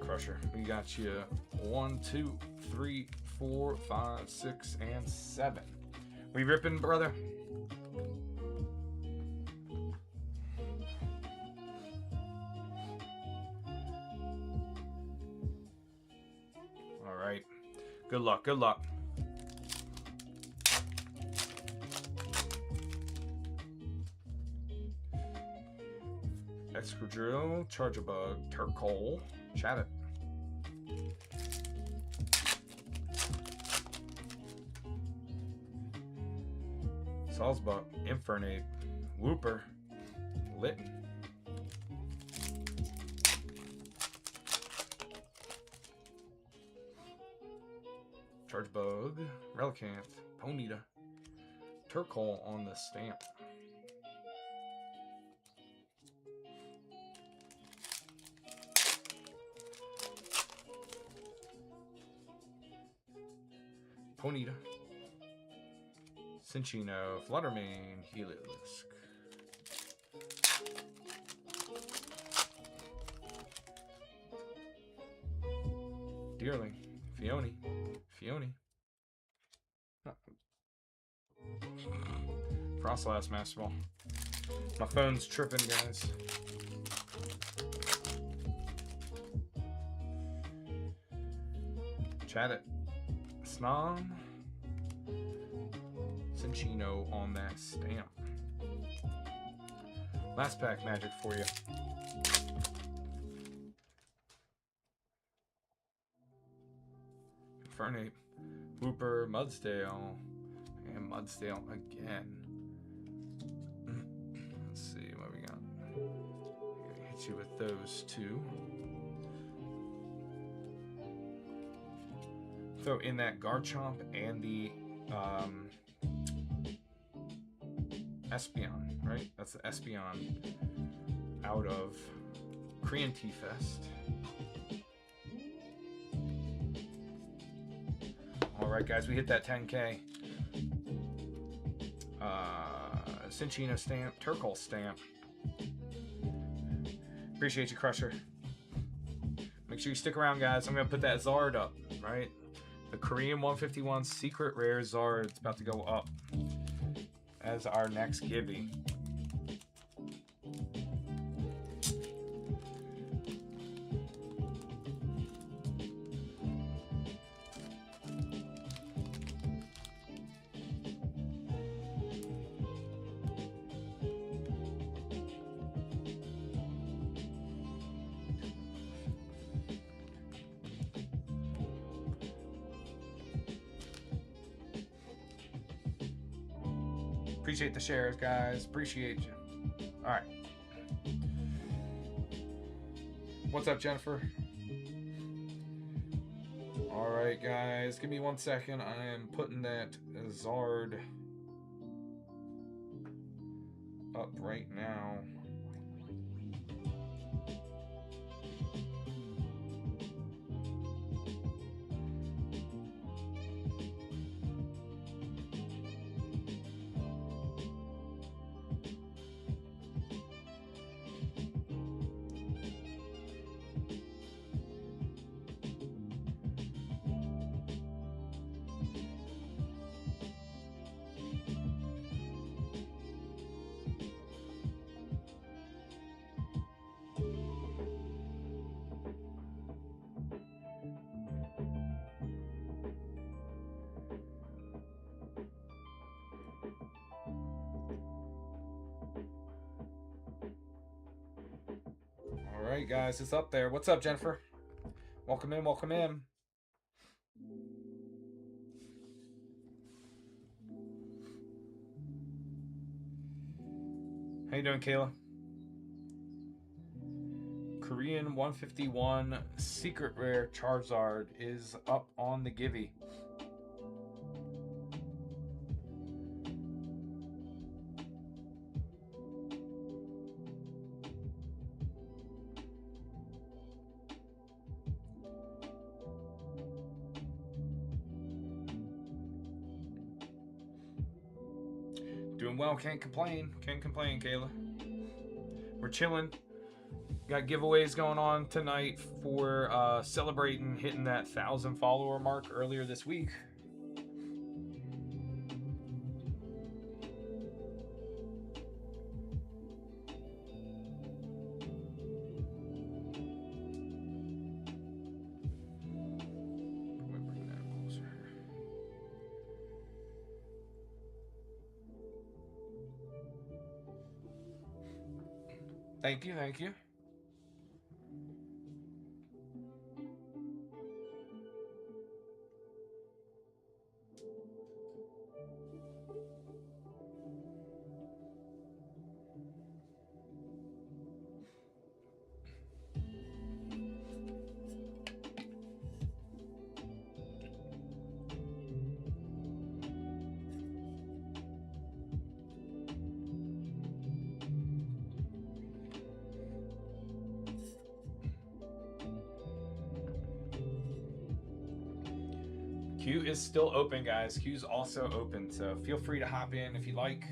S1: Crusher, we got you 1, 2, 3, 4, 5, 6, and 7. We ripping, brother? All right. Good luck. Good luck. Excadrill, Charjabug, Turkle, Chat it. Salzbuck, Infernape, Wooper, Litten. Chargebug, Relicanth, Ponyta, Turkle on the stamp. Ponyta, Cinccino, Fluttermane, Heliolisk. Deerling, Fione. Frostlass Master Ball. My phone's tripping, guys. Chat it. Snom. Cinccino on that stamp. Last pack magic for you. Infernape, Wooper, Mudsdale, and Mudsdale again. Let's see what we got. I'm gonna hit you with those two. Throw in that Garchomp and the Espeon, right? That's the Espeon out of Korean Tea Fest. All right, guys, we hit that 10K. Cinccino stamp, Turkle stamp. Appreciate you, Crusher. Make sure you stick around, guys. I'm gonna put that Zard up, right? The Korean 151 Secret Rare Zard is about to go up as our next Gibby. Appreciate the shares, guys. Appreciate you. All right. What's up, Jennifer? All right, guys. Give me 1 second. I am putting that Zard up right now. right, guys, it's up there. What's up, Jennifer? Welcome in, welcome in. How you doing, Kayla? Korean 151 Secret Rare Charizard is up on the Givey. Doing well, can't complain. Can't complain, Kayla. We're chilling. Got giveaways going on tonight for celebrating hitting that 1,000 follower mark earlier this week. Thank you, thank you. Queue is still open, guys. Queue's also open, so feel free to hop in if you like.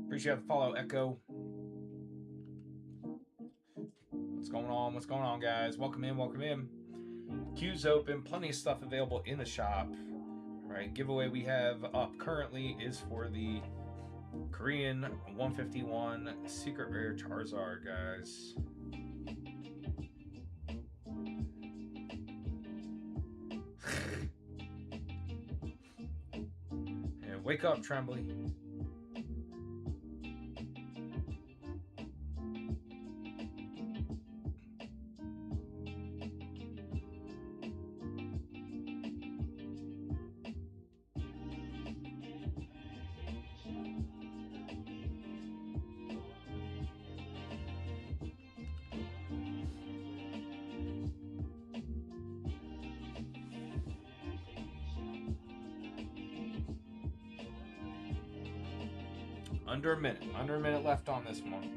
S1: Appreciate the follow, Echo. What's going on? What's going on, guys? Welcome in, welcome in. Queue's open, plenty of stuff available in the shop. All right, giveaway we have up currently is for the Korean 151 Secret Rare Charizard, guys. Yeah, wake up, Trembly. Under a minute left on this one.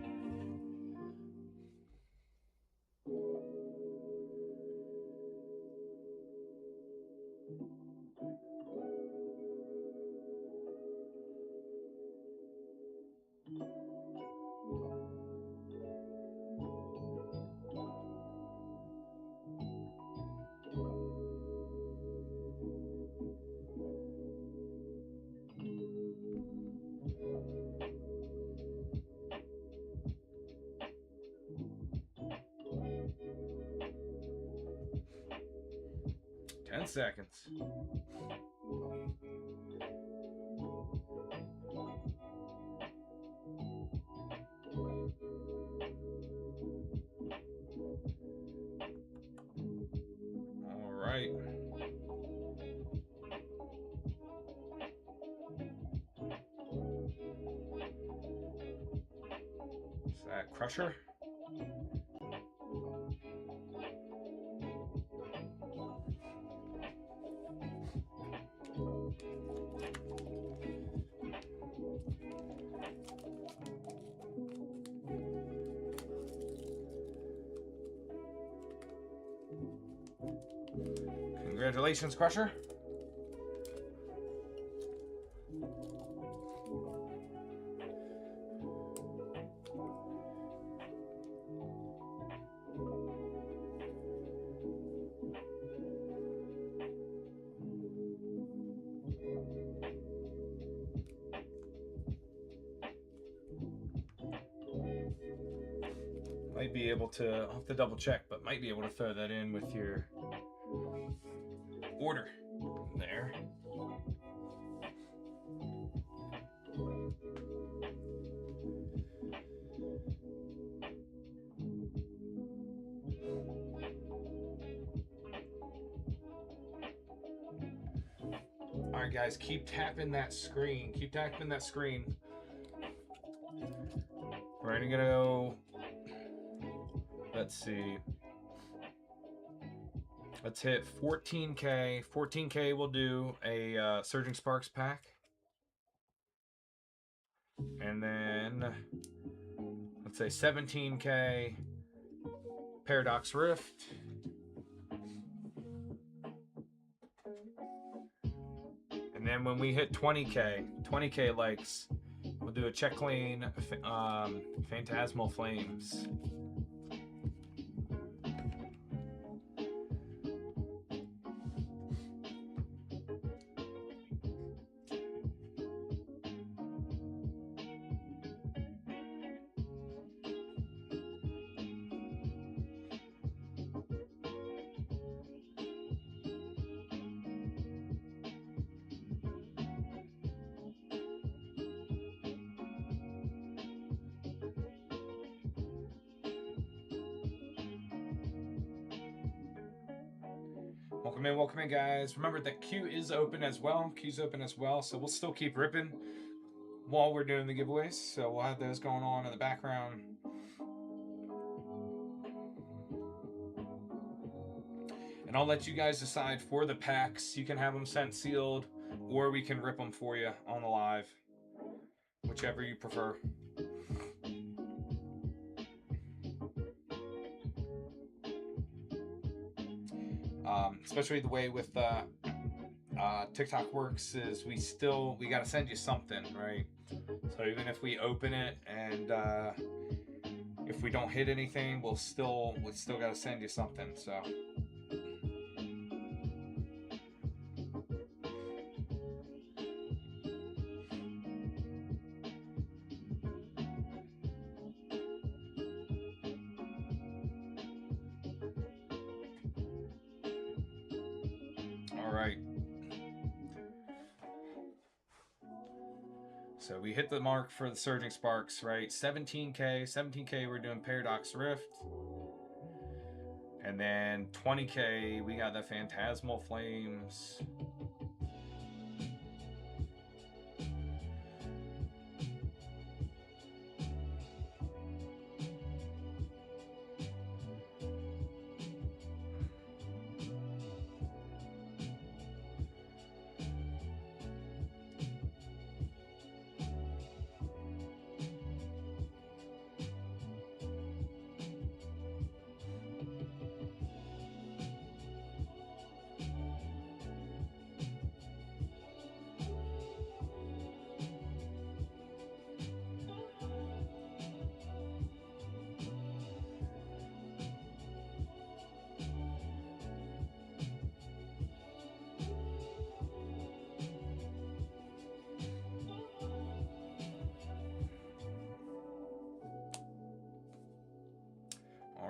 S1: Seconds. at Crusher. Congratulations, Crusher. Might be able to, I'll have to double check, but might be able to throw that in with your order there. All right, guys, keep tapping that screen. Keep tapping that screen. We're gonna go, let's see. Let's hit 14K. 14K will do a Surging Sparks pack. And then, let's say 17K Paradox Rift. And then when we hit 20K likes, we'll do a check lane Phantasmal Flames. Welcome in, guys. Remember that queue is open as well. Queue's open as well, so we'll still keep ripping while we're doing the giveaways. So we'll have those going on in the background. And I'll let you guys decide for the packs. You can have them sent sealed, or we can rip them for you on the live. Whichever you prefer. Especially the way with TikTok works is we gotta send you something, right? So even if we open it and if we don't hit anything, we still gotta send you something. So. So we hit the mark for the Surging Sparks, right? 17K we're doing Paradox Rift. And then 20K, we got the Phantasmal Flames.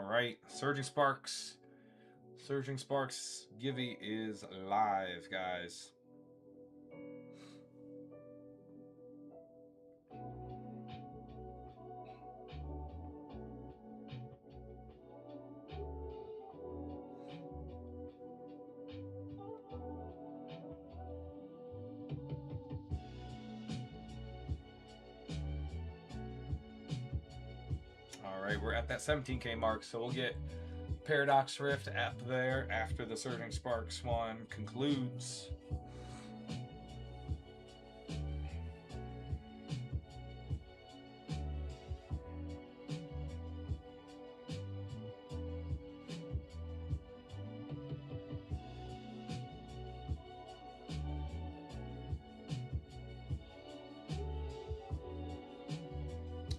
S1: Right, Surging Sparks Givey is live, guys. right, we're at that 17K mark, so we'll get Paradox Rift up there after the Surging Sparks one concludes.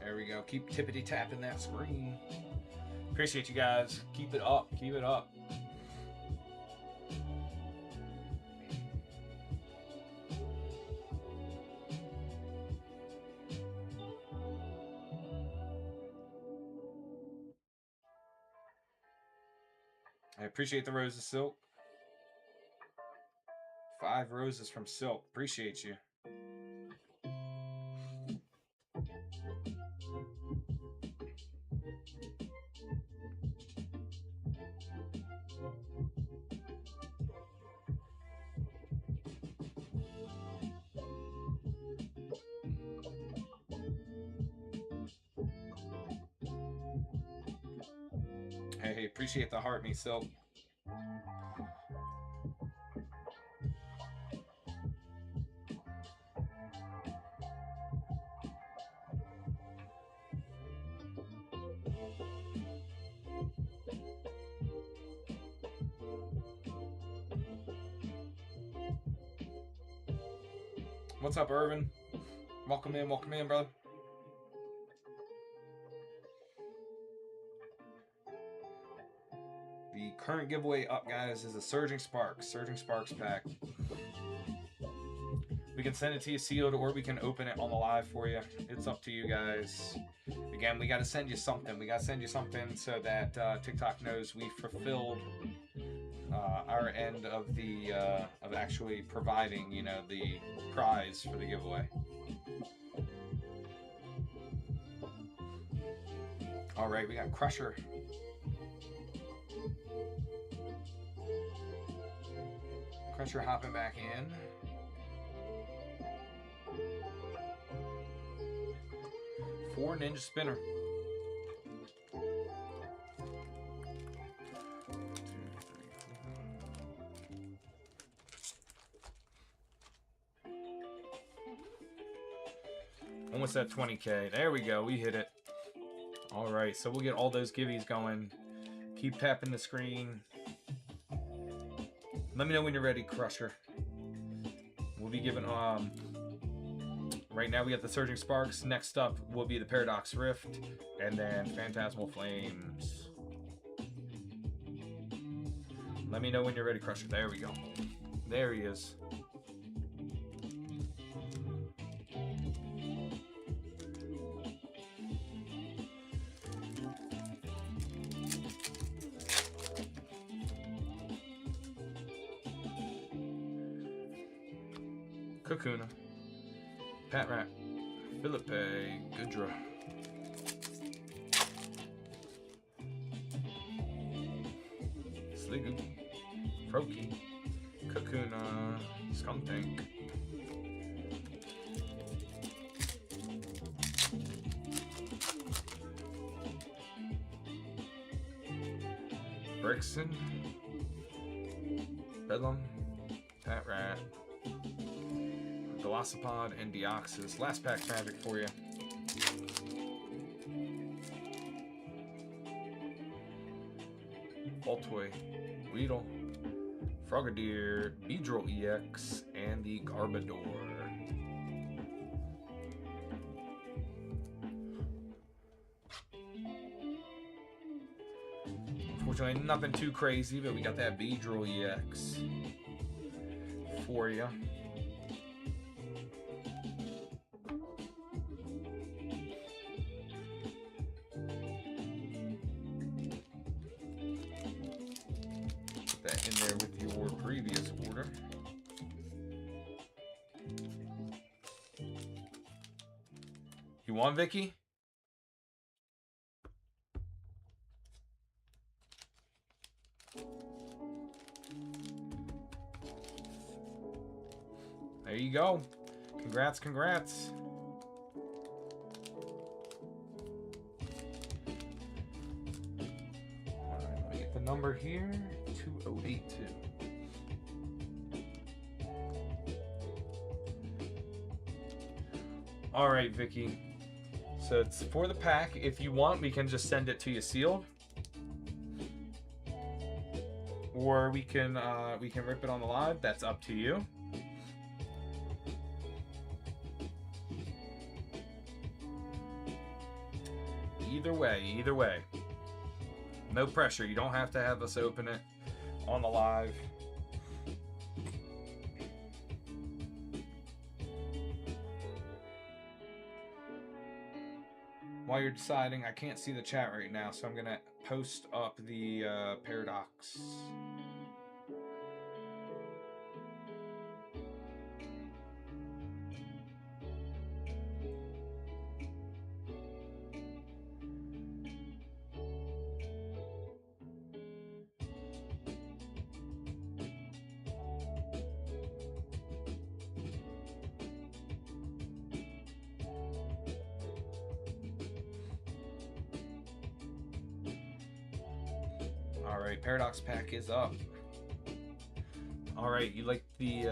S1: There we go. Keep tippity tapping that screen. Appreciate you guys. Keep it up. Keep it up. I appreciate the roses, Silk. 5 roses from Silk. Appreciate you. Hey, appreciate the heart, me, Silk. What's up, Irvin? Welcome in, brother. The current giveaway up, guys, is a Surging Sparks pack. We can send it to you sealed, or we can open it on the live for you. It's up to you guys. Again, we got to send you something. We got to send you something so that TikTok knows we fulfilled our end of the of actually providing, you know, the prize for the giveaway. All right, we got Crusher. Crusher hopping back in. Four Ninja Spinner. Almost at 20K. There we go. We hit it. All right. So we'll get all those givvies going. Keep tapping the screen. Let me know when you're ready, Crusher. We'll be giving right now we got the Surging Sparks. Next up will be the Paradox Rift, and then Phantasmal Flames. Let me know when you're ready, Crusher. There we go. There he is. Kakuna, Patrat, Philippe, Goodra, Sliggoo, Froakie, Kakuna, Skuntank, Brixton, Bedlam, Patrat, Golisopod, and Deoxys. Last pack magic for you. Voltoy, Weedle, Frogadier, Beedrill EX, and the Garbodor. Unfortunately, nothing too crazy, but we got that Beedrill EX for you. That in there with your previous order. You won, Vicky? There you go. Congrats, congrats. number here, 2082. All right, Vicky. So it's for the pack. If you want, we can just send it to you sealed, or we can rip it on the live. That's up to you. Either way. No pressure. You don't have to have us open it on the live. While you're deciding, I can't see the chat right now, so I'm going to post up the Paradox. Alright, Paradox pack is up. Alright, you like the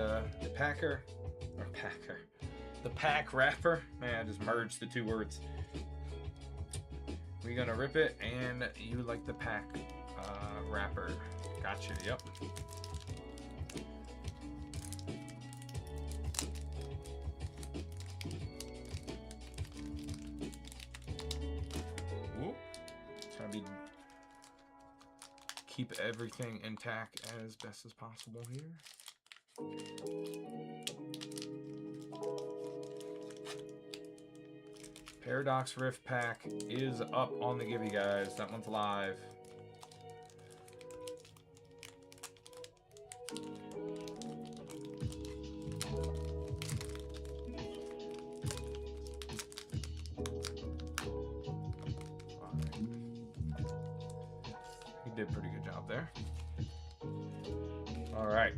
S1: Packer? Or Packer. The pack wrapper? Man, I just merged the two words. We're gonna rip it, and you like the pack wrapper. Gotcha, yep. Whoop. Trying to keep everything intact as best as possible here. Paradox Rift pack is up on the Gibby, guys. That one's live. He did a pretty good job there. All right.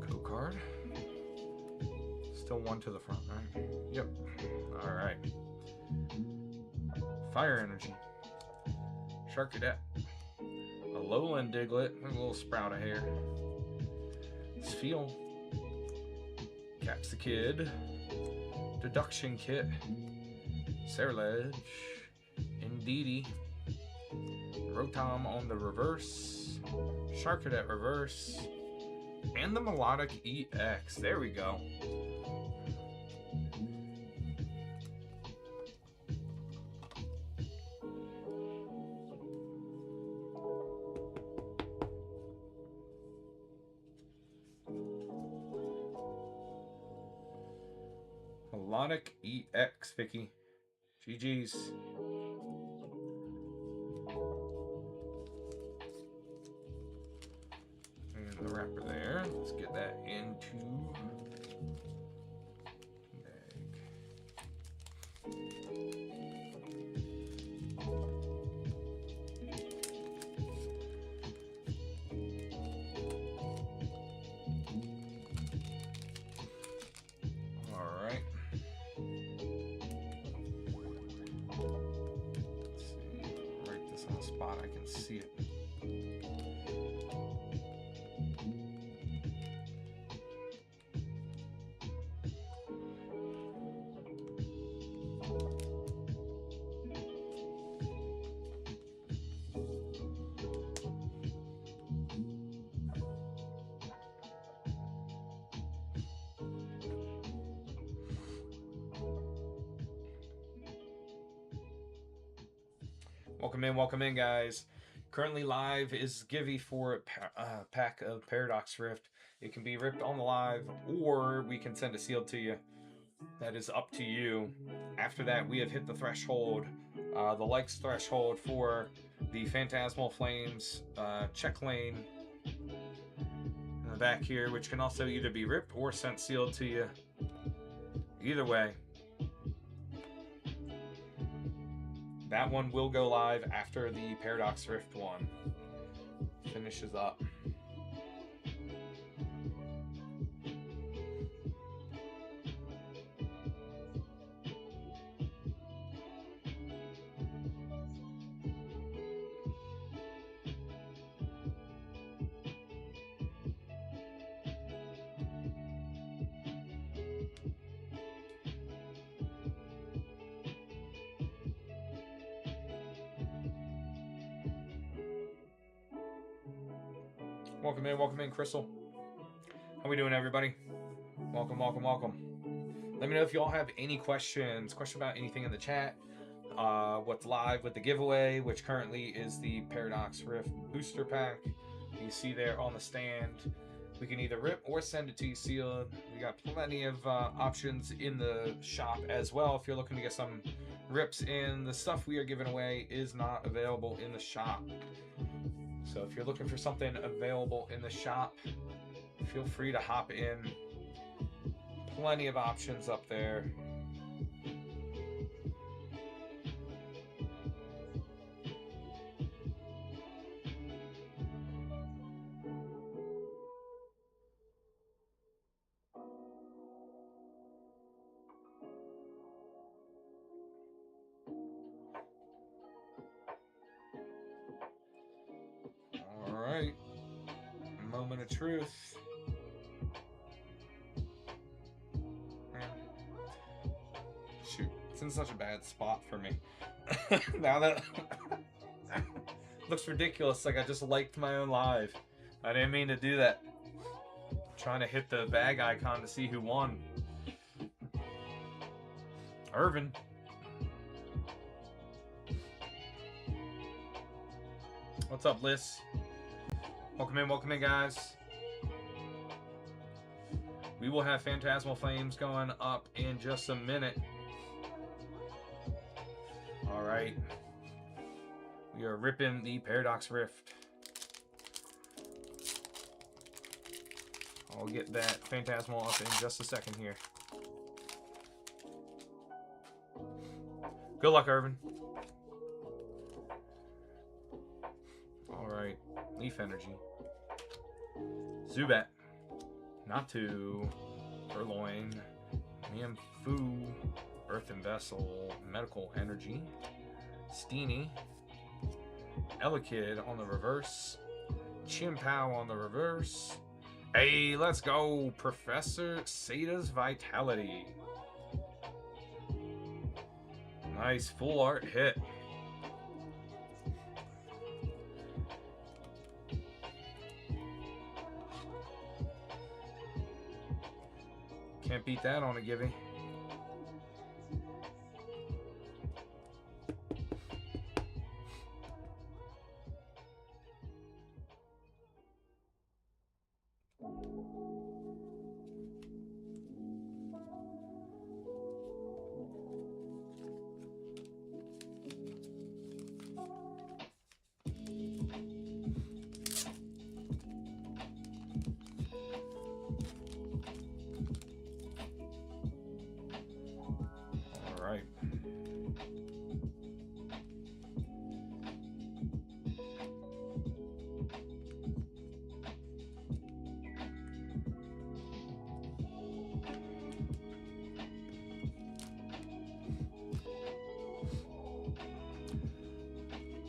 S1: Code card. Still one to the front, right? Yep. All right. Fire Energy. Sharkadet. A Lowland Diglett. A little sprout of hair. Sfeel. Caps the Kid. Deduction Kit. Cerledge. Indeedee. Rotom on the reverse. Sharkadet reverse. And the Melodic EX. There we go. Melodic EX, Vicky. GG's. And the wrapper there. Let's get that into bag. All right. Spot I can see it. Welcome in, guys. Currently live is Givy for a pack of Paradox Rift. It can be ripped on the live, or we can send a sealed to you. That is up to you. After that, we have hit the threshold, the likes threshold for the Phantasmal Flames check lane in the back here, which can also either be ripped or sent sealed to you. Either way. That one will go live after the Paradox Rift one finishes up. Welcome in, Crystal. How we doing, everybody? Welcome, welcome, welcome. Let me know if you all have any questions. Question about anything in the chat. What's live with the giveaway, which currently is the Paradox Rift booster pack. You see there on the stand. We can either rip or send it to you sealed. We got plenty of options in the shop as well. If you're looking to get some rips in, the stuff we are giving away is not available in the shop. So if you're looking for something available in the shop, feel free to hop in. Plenty of options up there. All right. Moment of truth. Shoot, it's in such a bad spot for me. Now that looks ridiculous, like I just liked my own live. I didn't mean to do that. I'm trying to hit the bag icon to see who won. Irvin. What's up, Liz? Welcome in, guys. We will have Phantasmal Flames going up in just a minute. All right. We are ripping the Paradox Rift. I'll get that Phantasmal up in just a second here. Good luck, Irvin. All right. Leaf Energy. Zubat. Natu. Purloin. Mienfoo. Earthen Vessel. Medical Energy. Steenie. Elekid on the reverse. Chimpow on the reverse. Hey, let's go. Professor Sada's Vitality. Nice full art hit. Can't beat that on a giving.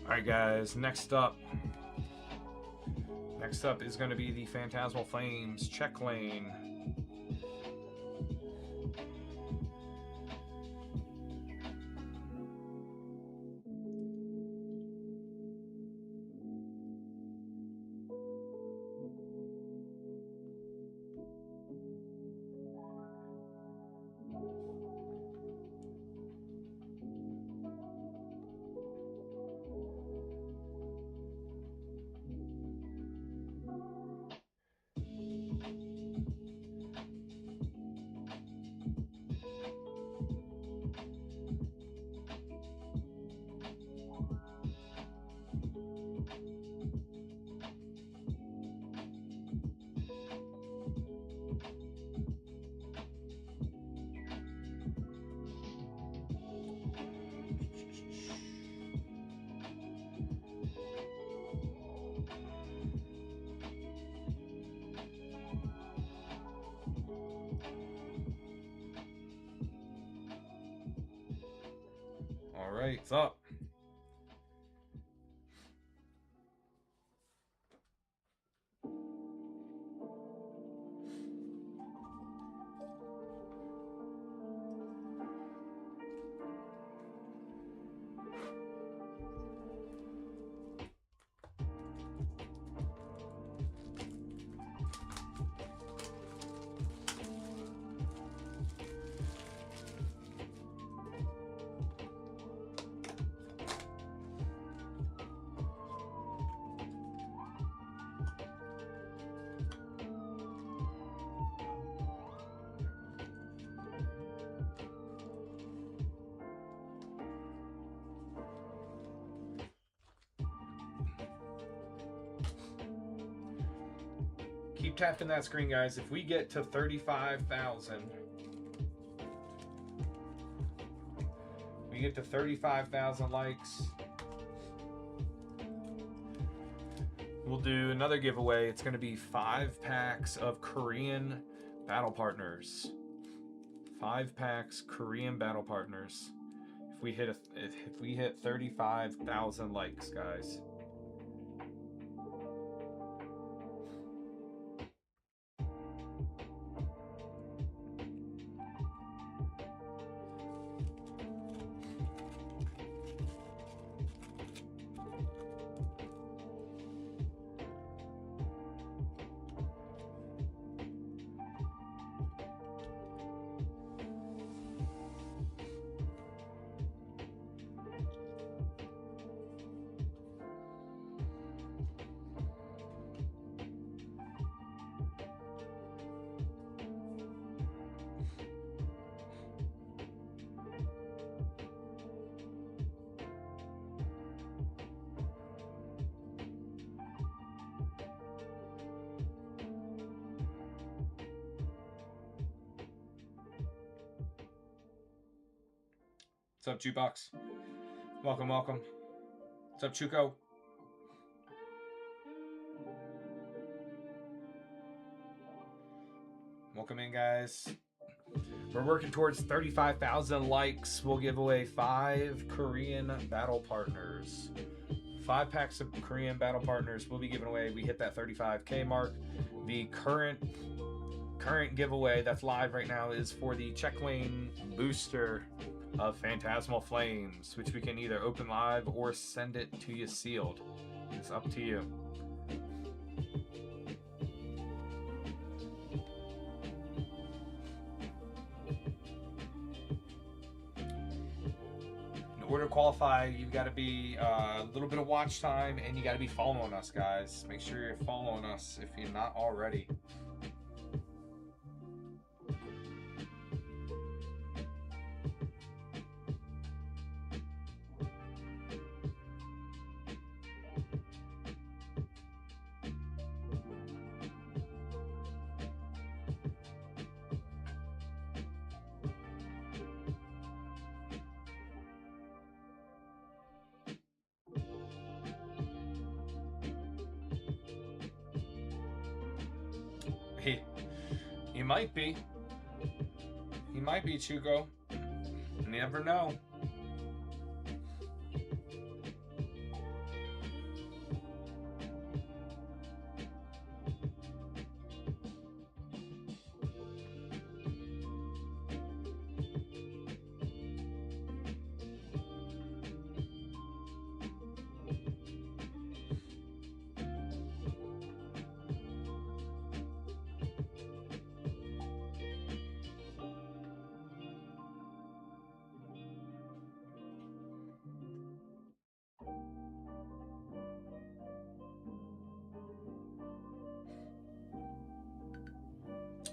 S1: Alright guys, next up is going to be the Phantasmal Flames check lane. All right, it's up. keep tapping that screen, guys. If we get to 35,000, we get to 35,000 likes, we'll do another giveaway. It's going to be 5 packs of Korean Battle Partners. 5 packs Korean Battle Partners. If we hit 35,000 likes, guys. What's up, Jukebox? Welcome, welcome. What's up, Chuko? Welcome in, guys. We're working towards 35,000 likes. We'll give away 5 Korean Battle Partners. 5 packs of Korean Battle Partners will be given away. We hit that 35K mark. The current giveaway that's live right now is for the check lane booster of Phantasmal Flames, which we can either open live or send it to you sealed. It's up to you. In order to qualify, you've got to be a little bit of watch time, and you got to be following us, guys. Make sure you're following us if you're not already. He might be. He might be, Chugo. You never know.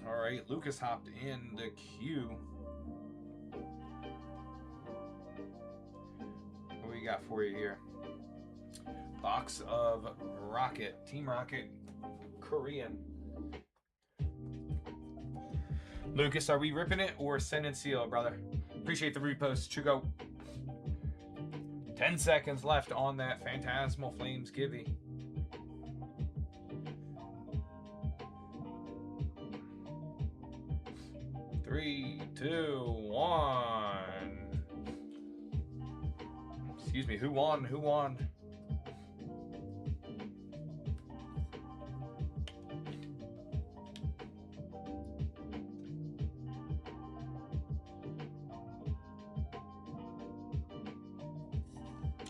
S1: All right, Lucas hopped in the queue. What we got for you here? Box of Rocket, Team Rocket, Korean. Lucas, are we ripping it or sending seal, brother? Appreciate the repost, Chugo. 10 seconds left on that Phantasmal Flames Givey. Three, two, one. Excuse me, who won? Who won?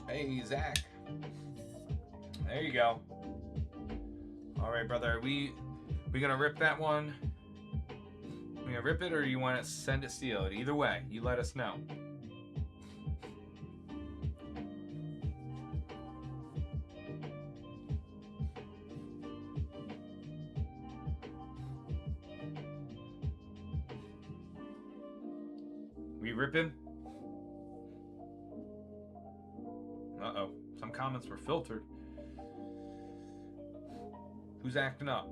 S1: Hey, Zach. There you go. All right, brother. Are we gonna rip that one? We gonna rip it, or you want to send it sealed? Either way, you let us know. We ripping? Uh-oh. Some comments were filtered. Who's acting up?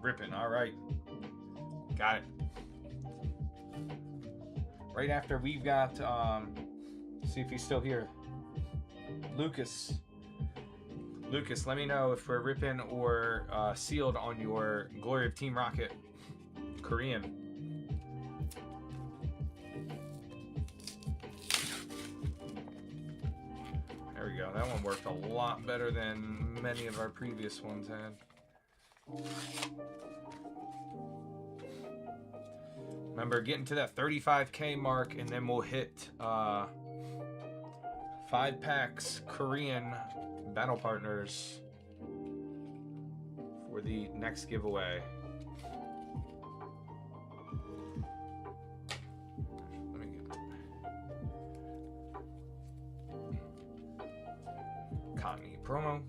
S1: Ripping. All right. Got it. Right after we've got, see if he's still here. Lucas. Lucas, let me know if we're ripping or sealed on your Glory of Team Rocket Korean. There we go. That one worked a lot better than many of our previous ones had. Remember, getting to that 35K mark, and then we'll hit 5 packs Korean Battle Partners for the next giveaway. Let me get Cotton promo.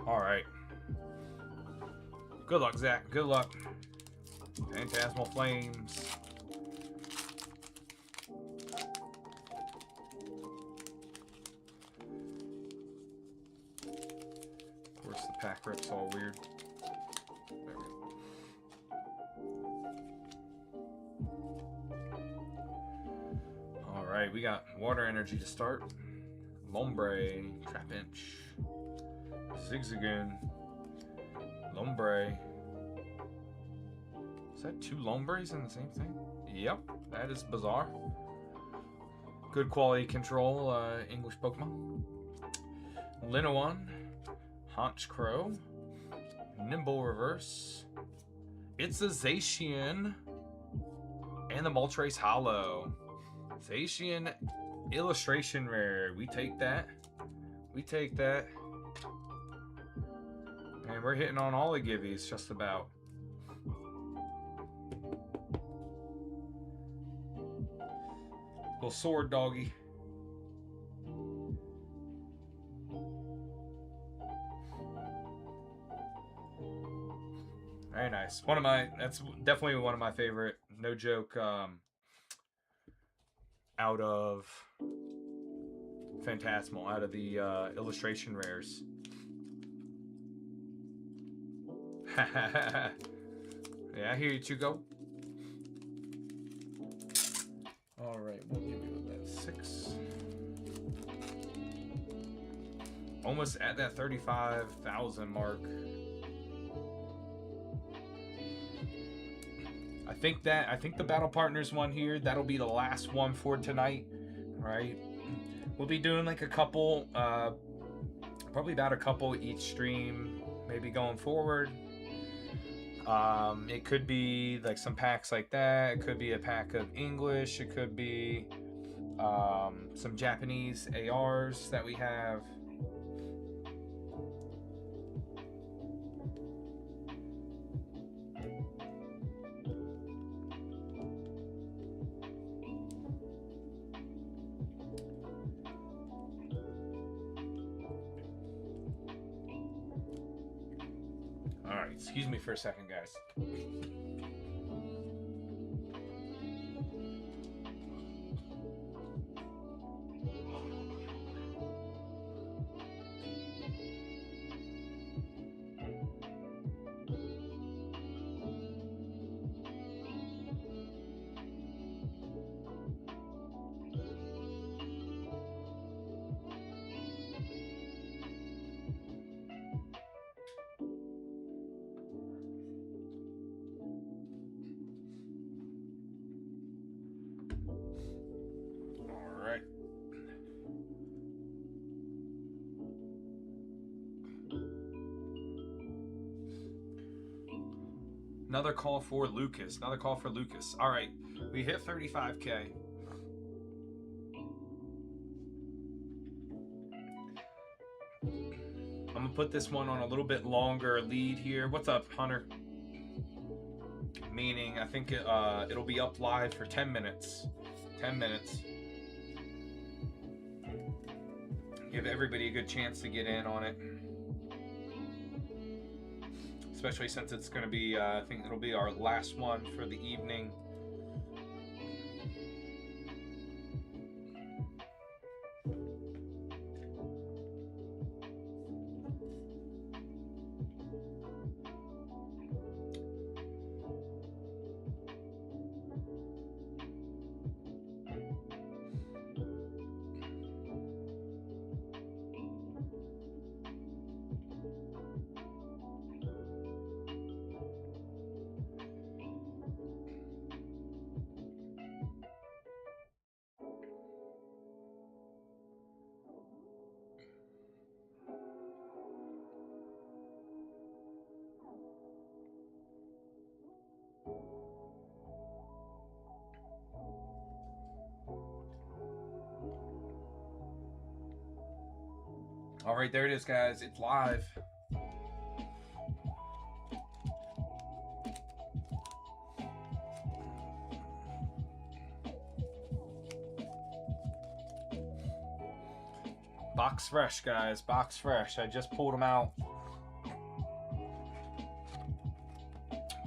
S1: All right. Good luck, Zach. Good luck. Phantasmal Flames. Of course, the pack rip's all weird. There we go. All right, we got Water Energy to start. Lombre, Trapinch, Zigzagoon, Lombre. Is that 2 Lombres in the same thing? Yep, that is bizarre. Good quality control, English Pokemon. Linoone, Honchkrow, Nimble Reverse. It's a Zacian, and the Moltres Hollow. Zacian Illustration Rare. We take that. We take that. And we're hitting on all the givvies, just about. Little sword doggy. Very nice. That's definitely one of my favorite, no joke, out of Phantasmal, out of the illustration rares. Yeah, I hear you, Chugo. All right, we'll give you that 6. Almost at that 35,000 mark. I think the Battle Partners one here, that'll be the last one for tonight, right? We'll be doing like a couple, probably about a couple each stream, maybe going forward. It could be like some packs like that. It could be a pack of English. It could be some Japanese ARs that we have. All right, excuse me for a second, guys. Another call for Lucas. Another call for Lucas. All right, we hit 35K. I'm gonna put this one on a little bit longer lead here. What's up, Hunter? Meaning, I think it'll be up live for 10 minutes. 10 minutes. Give everybody a good chance to get in on it. Especially since it's going to be, I think it'll be our last one for the evening. All right, there it is, guys. It's live. Box fresh, guys. Box fresh. I just pulled them out.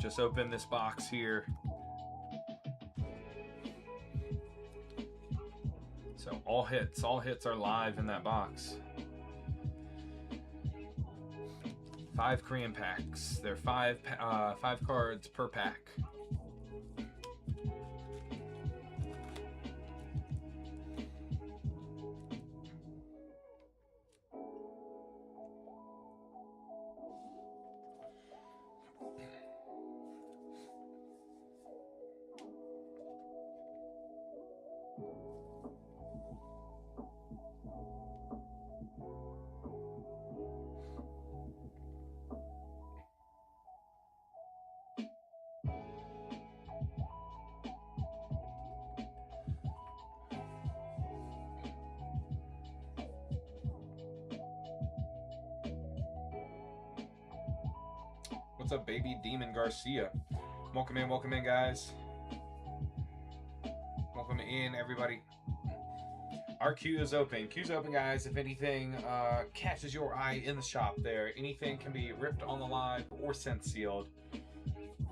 S1: Just opened this box here. So all hits are live in that box. 5 Korean packs. They're 5 cards per pack. What's up, baby? Demon Garcia. Welcome in, guys. Welcome in, everybody. Our queue is open. Queue's open, guys. If anything catches your eye in the shop there, anything can be ripped on the live or sent sealed.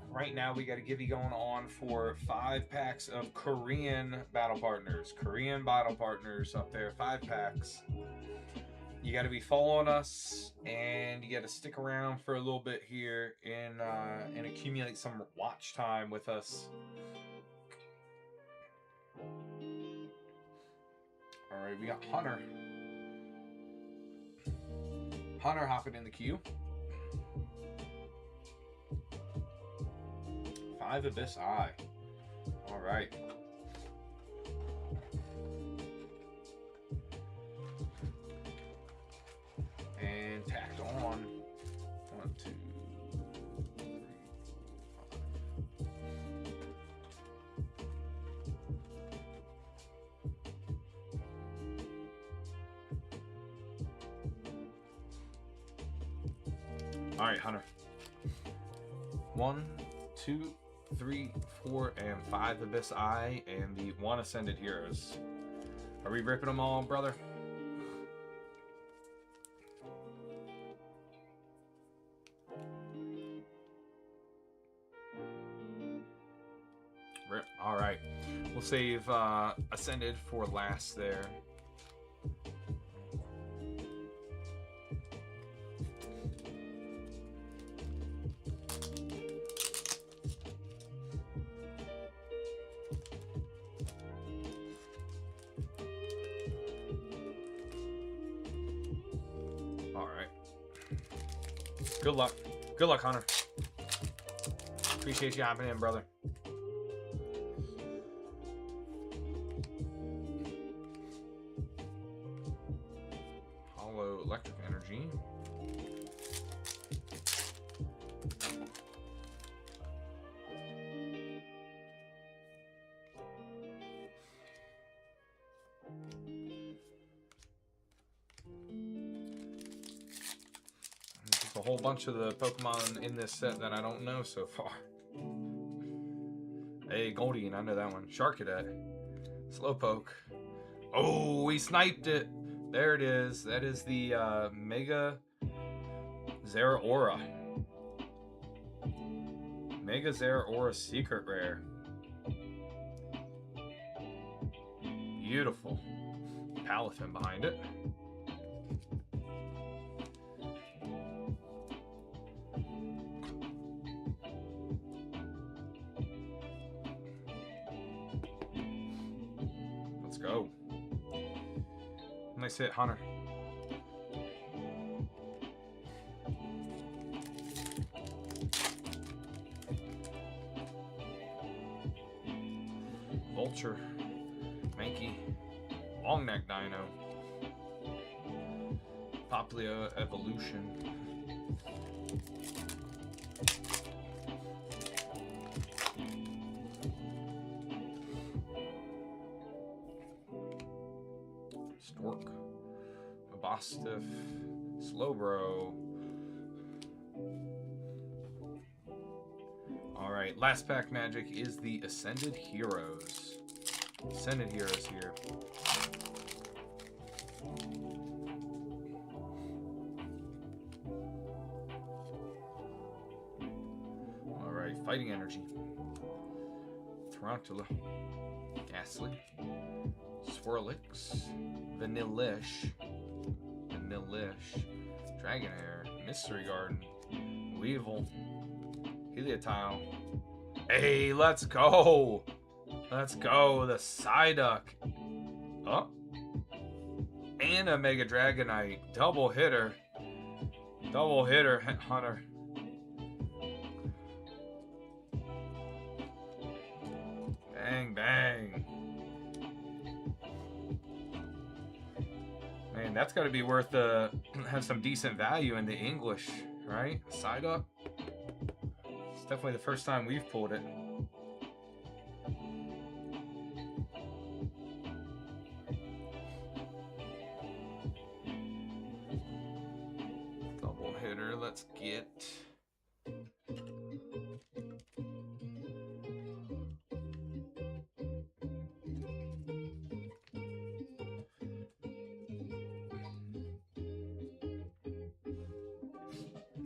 S1: Right now, we got a givey going on for 5 packs of Korean Battle Partners. Korean Battle Partners up there, 5 packs. You got to be following us, and you got to stick around for a little bit here and accumulate some watch time with us. All right, we got Hunter. Hunter hopping in the queue. 5 Abyss Eye. All right. And tacked on 1, 2, 3, 5. All right, Hunter. 1, 2, 3, 4, and 5 Abyss Eye, and the 1 Ascended Heroes. Are we ripping them all, brother? Rip. All right. We'll save Ascended for last there. All right. Good luck. Good luck, Hunter. Appreciate you hopping in, brother. Hollow Electric Energy. Just a whole bunch of the Pokemon in this set that I don't know so far. Hey, Goldeen, I know that one. Sharkadet. Slowpoke. Oh, we sniped it. There it is. That is the Mega Zeraora. Mega Zeraora Secret Rare. Beautiful. Palafin behind it. Let's go. Nice hit, Hunter. Vulture, Mankey, Longneck Dino, Popplio Evolution, Stork, Bostif, Slowbro. Alright, last pack magic is the Ascended Heroes. Ascended Heroes here. Alright, Fighting Energy. Tarantula. Ghastly. Swirlix. Vanillish. Dragonair. Mystery Garden. Weevil. Heliotile. Hey, let's go! Let's go, the Psyduck. Oh. And a Mega Dragonite. Double hitter. Double hitter, Hunter. Bang, bang. Man, that's got to be worth have some decent value in the English, right? Psyduck. It's definitely the first time we've pulled it. Double hitter, let's get.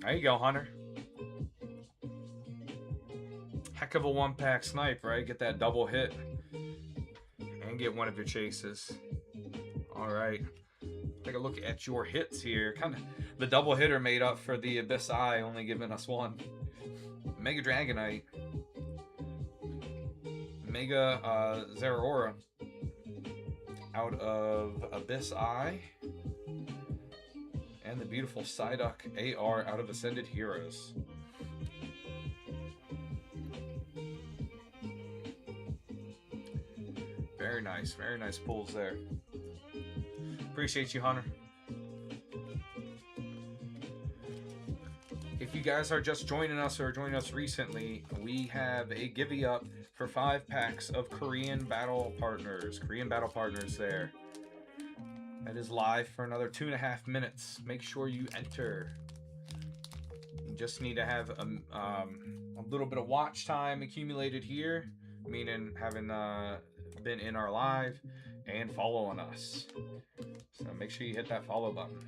S1: There you go, Hunter. Heck of a one-pack snipe, right? Get that double hit and get one of your chases. All right. Take a look at your hits here. Kind of the double hitter made up for the Abyss Eye, only giving us one. Mega Dragonite. Mega Zeraora out of Abyss Eye. And the beautiful Psyduck AR out of Ascended Heroes. Very nice pulls there. Appreciate you, Hunter. If you guys are just joining us or joining us recently, we have a givey up for 5 packs of Korean Battle Partners. Korean Battle Partners there. That is live for another 2.5 minutes. Make sure you enter. You just need to have a little bit of watch time accumulated here, meaning having been in our live and following us. So make sure you hit that follow button.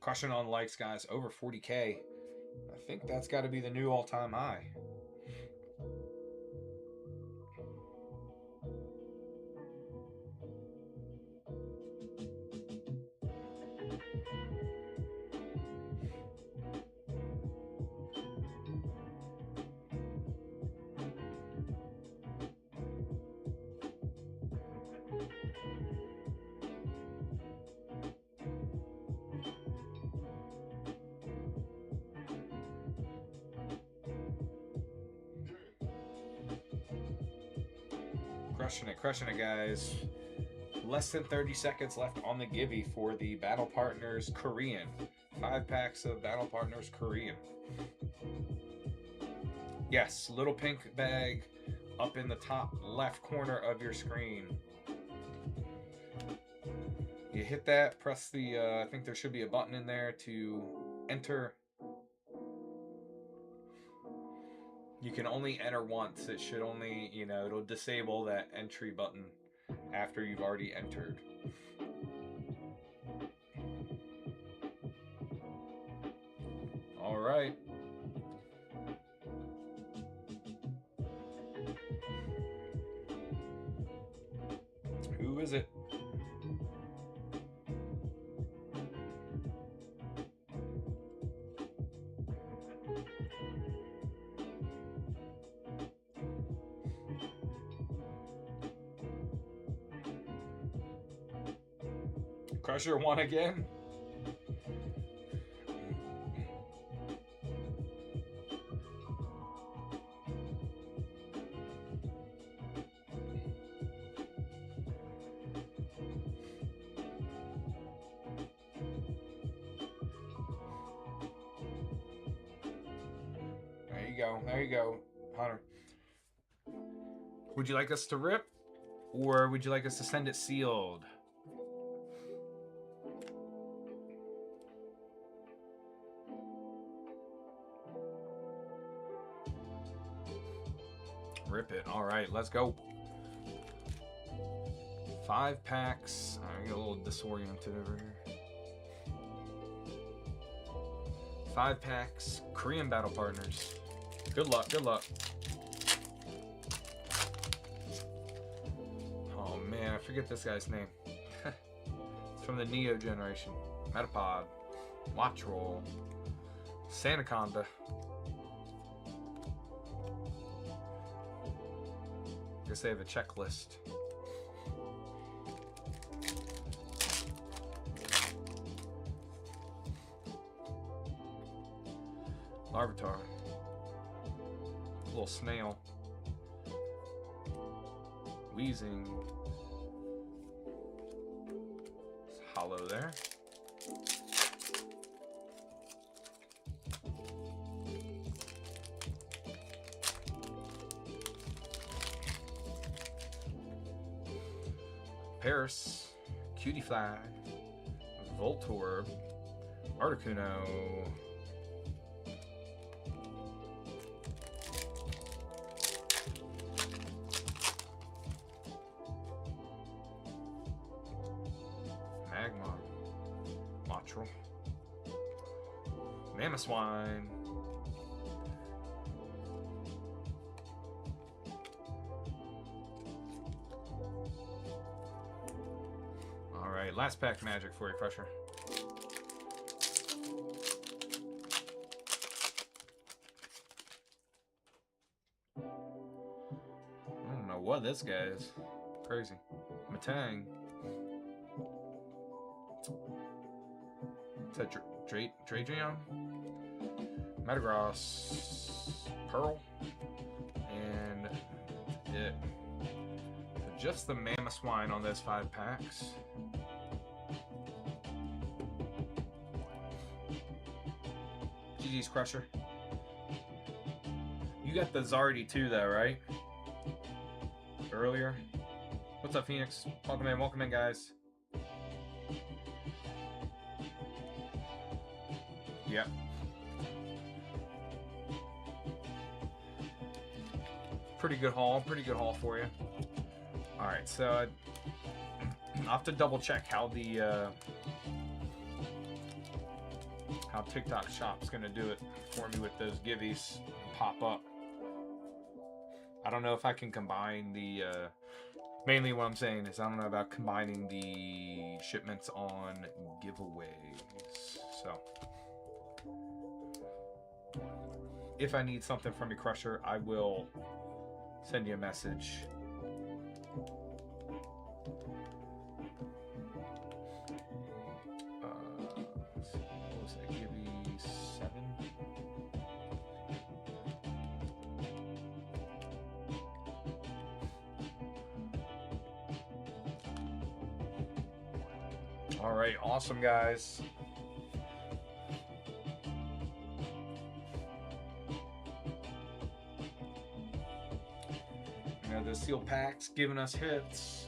S1: Crushing on likes, guys. Over 40K. I think that's got to be the new all-time high. Crushing it, guys. Less than 30 seconds left on the givey for the Battle Partners Korean. 5 packs of Battle Partners Korean. Yes, little pink bag up in the top left corner of your screen. You hit that, press the, I think there should be a button in there to enter. You can only enter once. It should only, it'll disable that entry button after you've already entered. All right. Who is it? Crusher won again? There you go. There you go, Hunter. Would you like us to rip? Or would you like us to send it sealed? Rip it. All right, let's go. 5 packs. I get a little disoriented over here. 5 packs. Korean Battle Partners. Good luck. Good luck. Oh man, I forget this guy's name. It's from the Neo generation. Metapod. Watch Roll. Sanaconda. Guess they have a checklist. Larvitar. Little snail. Wheezing. It's hollow there. Paris, Cutie Fly, Voltorb, Articuno, Magma, Motral, Mamoswine, Alright, last pack magic for you, Crusher. I don't know what this guy is. Crazy. Matang. Is that Draydreon? Metagross. Pearl. And it. So just the Mamoswine on those 5 packs. GG's, Crusher. You got the Zardy too, though, right? Earlier. What's up, Phoenix? Welcome in, guys. Yep. Pretty good haul for you. All right, so I'll have to double check how the how TikTok Shop's gonna do it for me with those givvies pop up. I don't know if I can combine the mainly what I'm saying is I don't know about combining the shipments on giveaways. So if I need something from you, Crusher, I will send you a message. What was that? Give me 7. All right, awesome, guys. You know, the seal packs giving us hits.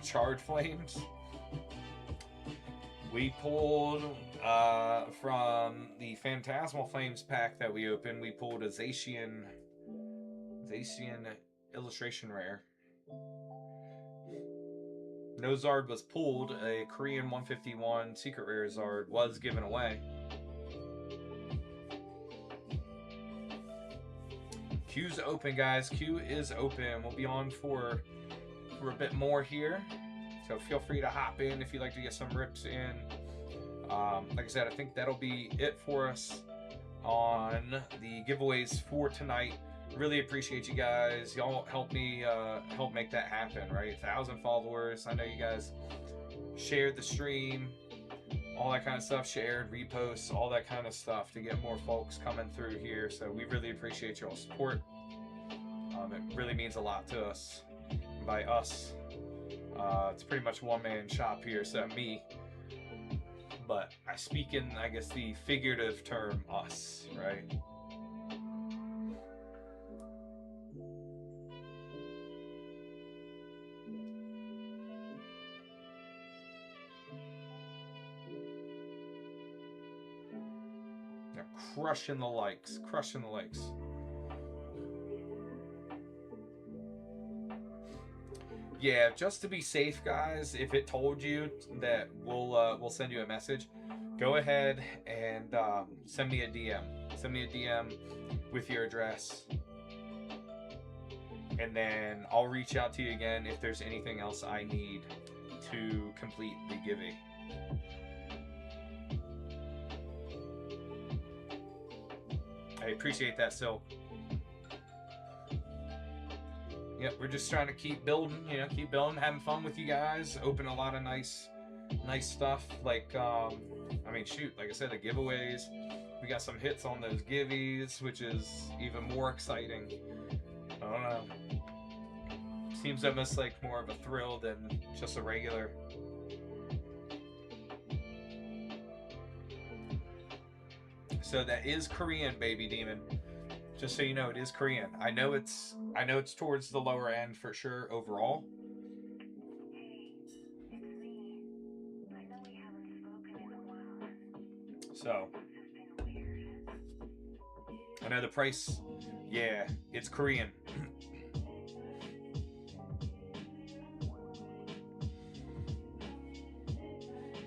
S1: Charred Flames. We pulled from the Phantasmal Flames pack that we opened. We pulled a Zacian illustration rare. No Zard was pulled. A Korean 151 secret rare Zard was given away. Queue's open, guys. Queue is open. We'll be on for a bit more here, so feel free to hop in if you'd like to get some rips in. Like I said, I think that'll be it for us on the giveaways for tonight. Really appreciate you guys. Y'all help me help make that happen, right? 1,000 followers. I know you guys shared the stream, all that kind of stuff, shared, reposts, all that kind of stuff to get more folks coming through here. So we really appreciate y'all's support. It really means a lot to us. And by us, it's pretty much one-man shop here, so me. But I speak in, I guess, the figurative term us, right? Now, crushing the likes, crushing the likes. Yeah, just to be safe, guys, if it told you that we'll send you a message, go ahead and send me a DM. Send me a DM with your address, and then I'll reach out to you again if there's anything else I need to complete the giving. I appreciate that, Silk. Yep, we're just trying to keep building, keep building, having fun with you guys. Open a lot of nice stuff. Like, I mean, shoot, like I said, the giveaways. We got some hits on those givvies, which is even more exciting. I don't know. Seems almost like more of a thrill than just a regular. So that is Korean, Baby Demon. Just so you know, it is Korean. I know it's towards the lower end for sure overall. So I know the price. Yeah, it's Korean.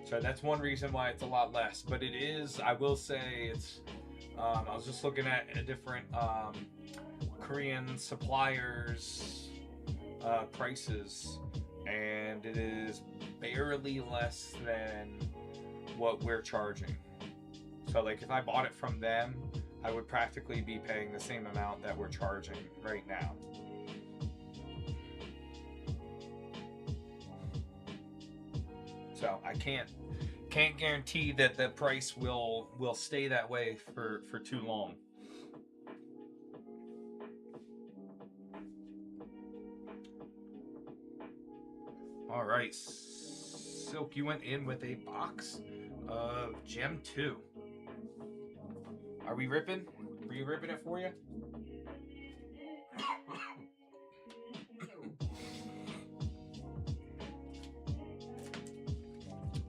S1: So that's one reason why it's a lot less. But it is, I will say, it's. I was just looking at a different Korean suppliers' prices, and it is barely less than what we're charging. So, like, if I bought it from them, I would practically be paying the same amount that we're charging right now. So I can't guarantee that the price will stay that way for too long. All right, Silk, you went in with a box of Gem 2. Are we ripping? Were you ripping it for you?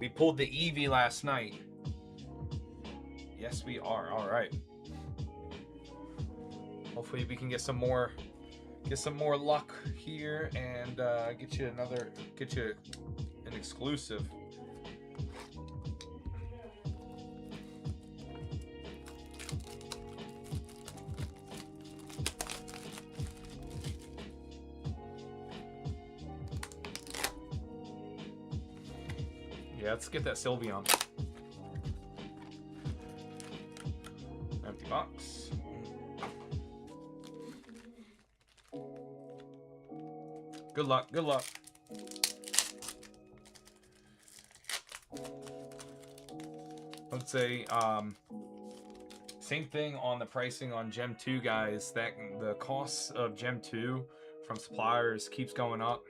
S1: We pulled the Eevee last night. Yes, we are. All right. Hopefully we can get some more luck here and get you an exclusive. Yeah, let's get that Sylveon. Empty box. Good luck, good luck. Let's say, same thing on the pricing on Gem 2, guys. That the cost of Gem 2 from suppliers keeps going up.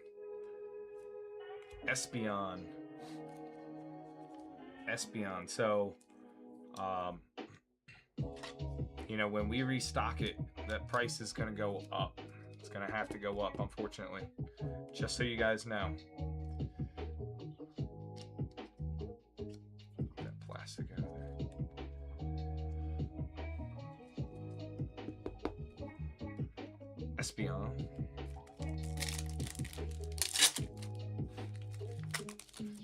S1: Espeon. So, when we restock it, that price is going to go up. It's going to have to go up, unfortunately. Just so you guys know. Espeon.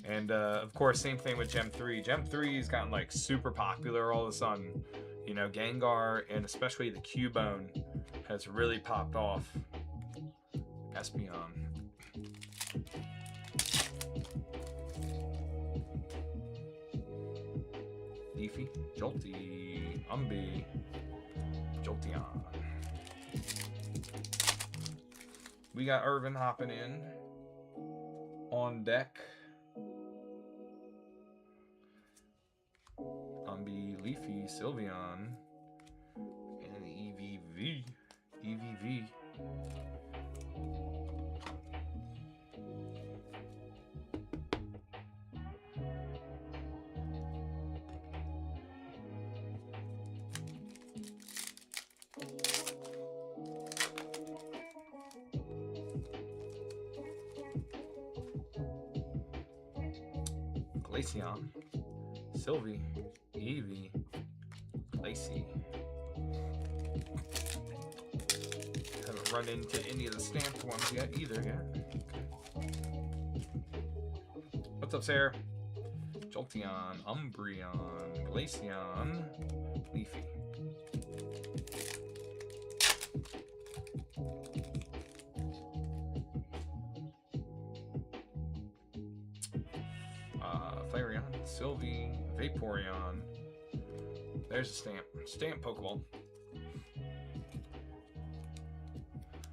S1: And of course, same thing with Gem 3. Gem 3 has gotten like super popular all of a sudden. You know, Gengar and especially the Cubone has really popped off. Espeon. Leafy, Jolty, Umbee, Jolteon. We got Irvin hopping in on deck. Umbee, Leafy, Sylveon, and EVV. EVV. Glaceon, Sylvie, Eevee, Lacey. Haven't run into any of the stamped ones yet either. What's up, Sarah? Jolteon, Umbreon, Glaceon, Leafy. Flareon, Sylvie, Vaporeon. There's a stamp. Stamp Pokeball.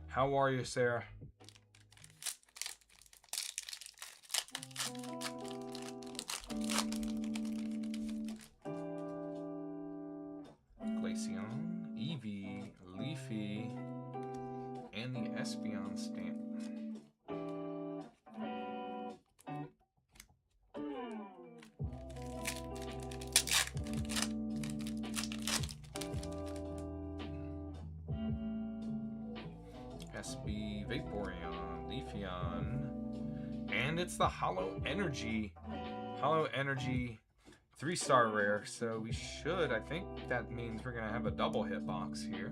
S1: How are you, Sarah? Glaceon, Eevee, Leafy, and the Espeon stamp. SB, Vaporeon, Leafeon, and it's the Hollow Energy. Hollow Energy 3-star rare, so we should, I think that means we're gonna have a double hitbox here.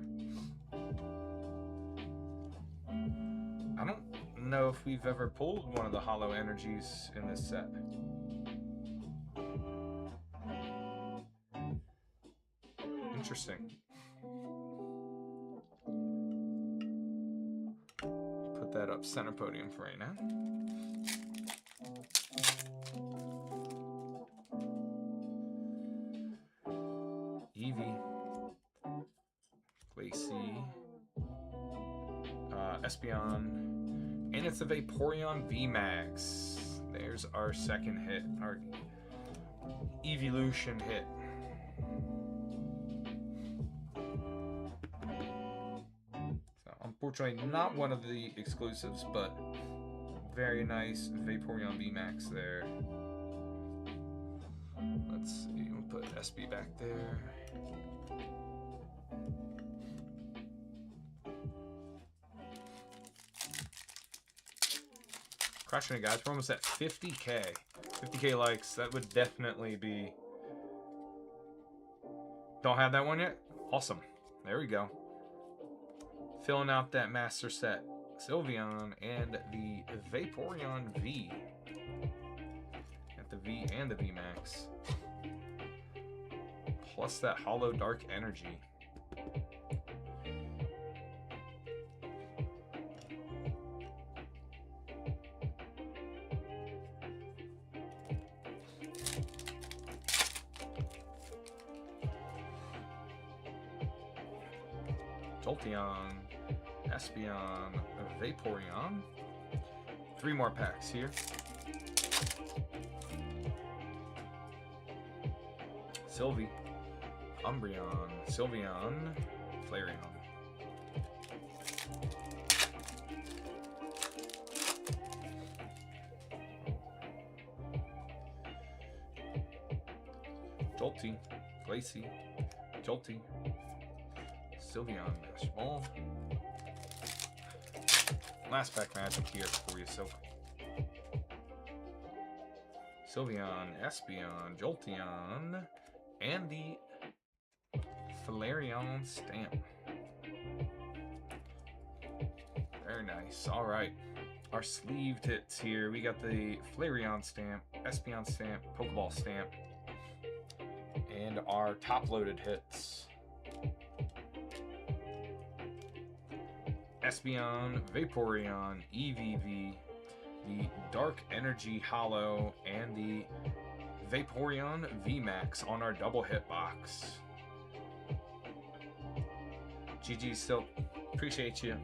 S1: I don't know if we've ever pulled one of the Hollow Energies in this set. Interesting. Put that up center podium for right now. Eevee, Lacey, Espeon, and it's a Vaporeon VMAX. There's our second hit, our evolution hit. So unfortunately not one of the exclusives, but very nice Vaporeon VMAX there. Let's see, we'll put SB back there. Crushing it, guys. We're almost at 50K. 50K likes. That would definitely be... Don't have that one yet? Awesome. There we go. Filling out that master set. Sylveon and the Vaporeon V. Got the V and the VMAX. Plus that Hollow Dark Energy. Jolteon, Espeon, Vaporeon. 3 more packs here. Sylvie, Umbreon, Sylveon, Flareon. Jolty, Glacy, Jolty, Sylveon, Small. Last pack magic here for you, so. Sylveon, Espeon, Jolteon, and the Flareon stamp. nice. All right. Our sleeved hits here. We got the Flareon stamp, Espeon stamp, Pokeball stamp, and our top-loaded hits. Espeon, Vaporeon, EVV, the Dark Energy Hollow, and the Vaporeon VMAX on our double hit box. GG still. Appreciate you.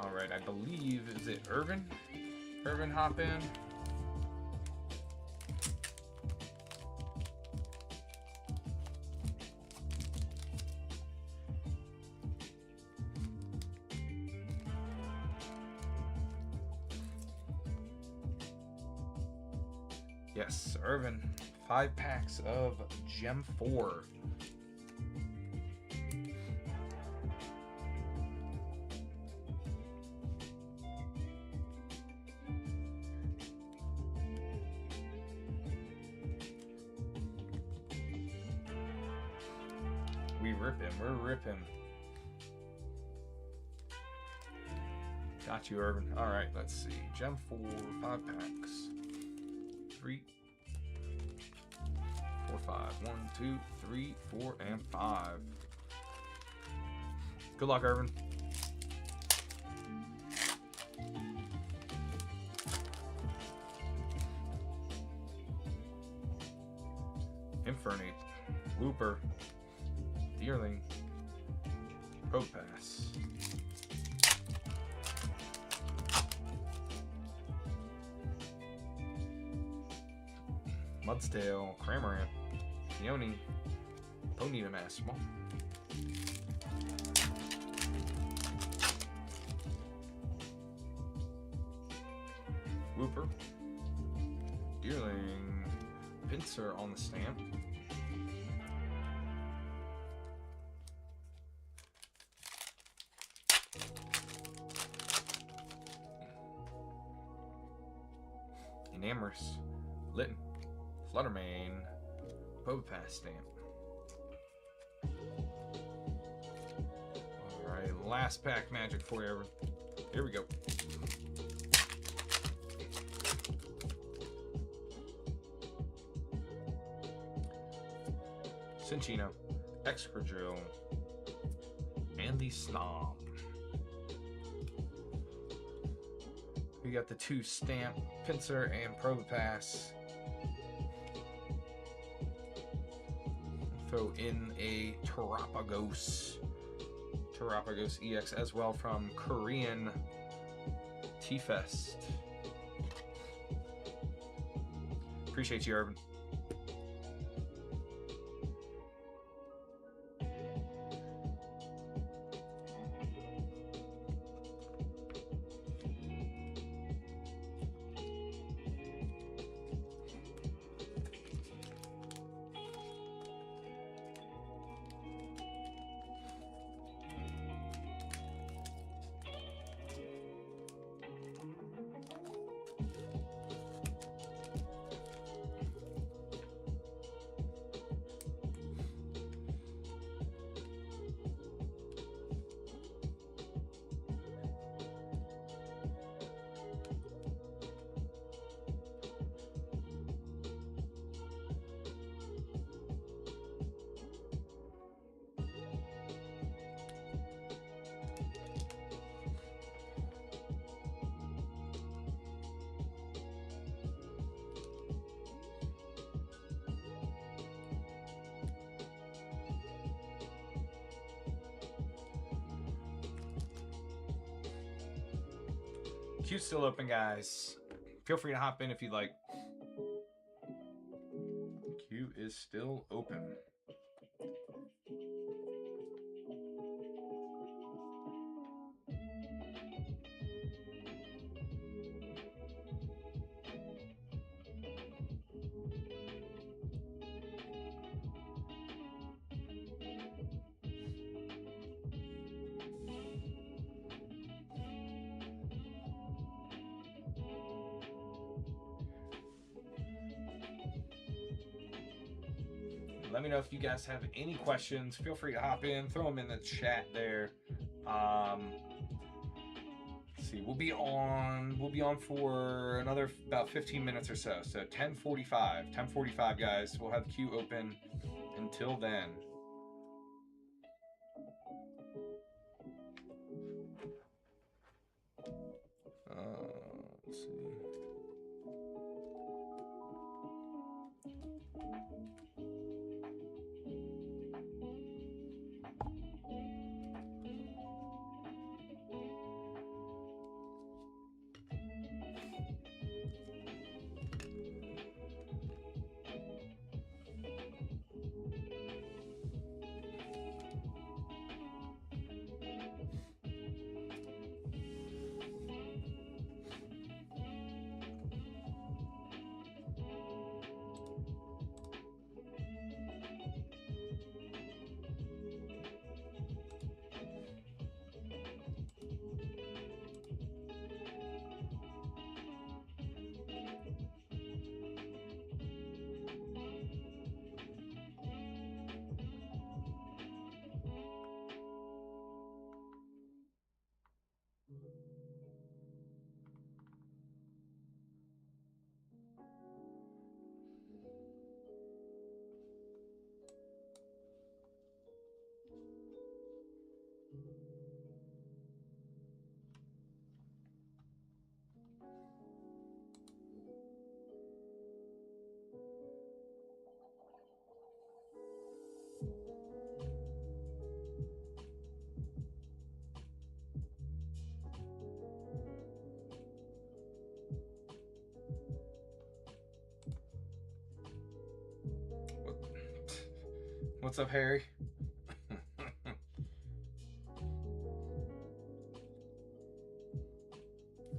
S1: All right, I believe, is it Irvin? Irvin hop in. Yes, Irvin. 5 packs of Gem 4. We're ripping. Got you, Irvin. All right, let's see. Gem 4, 5 packs. 3, 4, 5. 1, 2, 3, 4, and 5. Good luck, Irvin. Infernape, Wooper, Deerling, Propass, Mudstail, Cramorant, Peony, Ponyta Massimo, Wooper, Deerling, Pinsir on the stamp, Enamorus, Litten, Fluttermane, Propass stamp. Alright, last pack magic for you. Here we go. Cinccino, Excadrill, and the Snob. We got the 2 stamp, Pinsir and Propass. Info in a Terapagos EX as well from Korean T-Fest. Appreciate you, Urban. Queue's still open, guys. Feel free to hop in if you'd like. Queue is still open. Let me know if you guys have any questions. Feel free to hop in, throw them in the chat there. Let's see, we'll be on for another about 15 minutes or so. So 10:45, guys. We'll have the queue open until then. Let's see. What's up, Harry?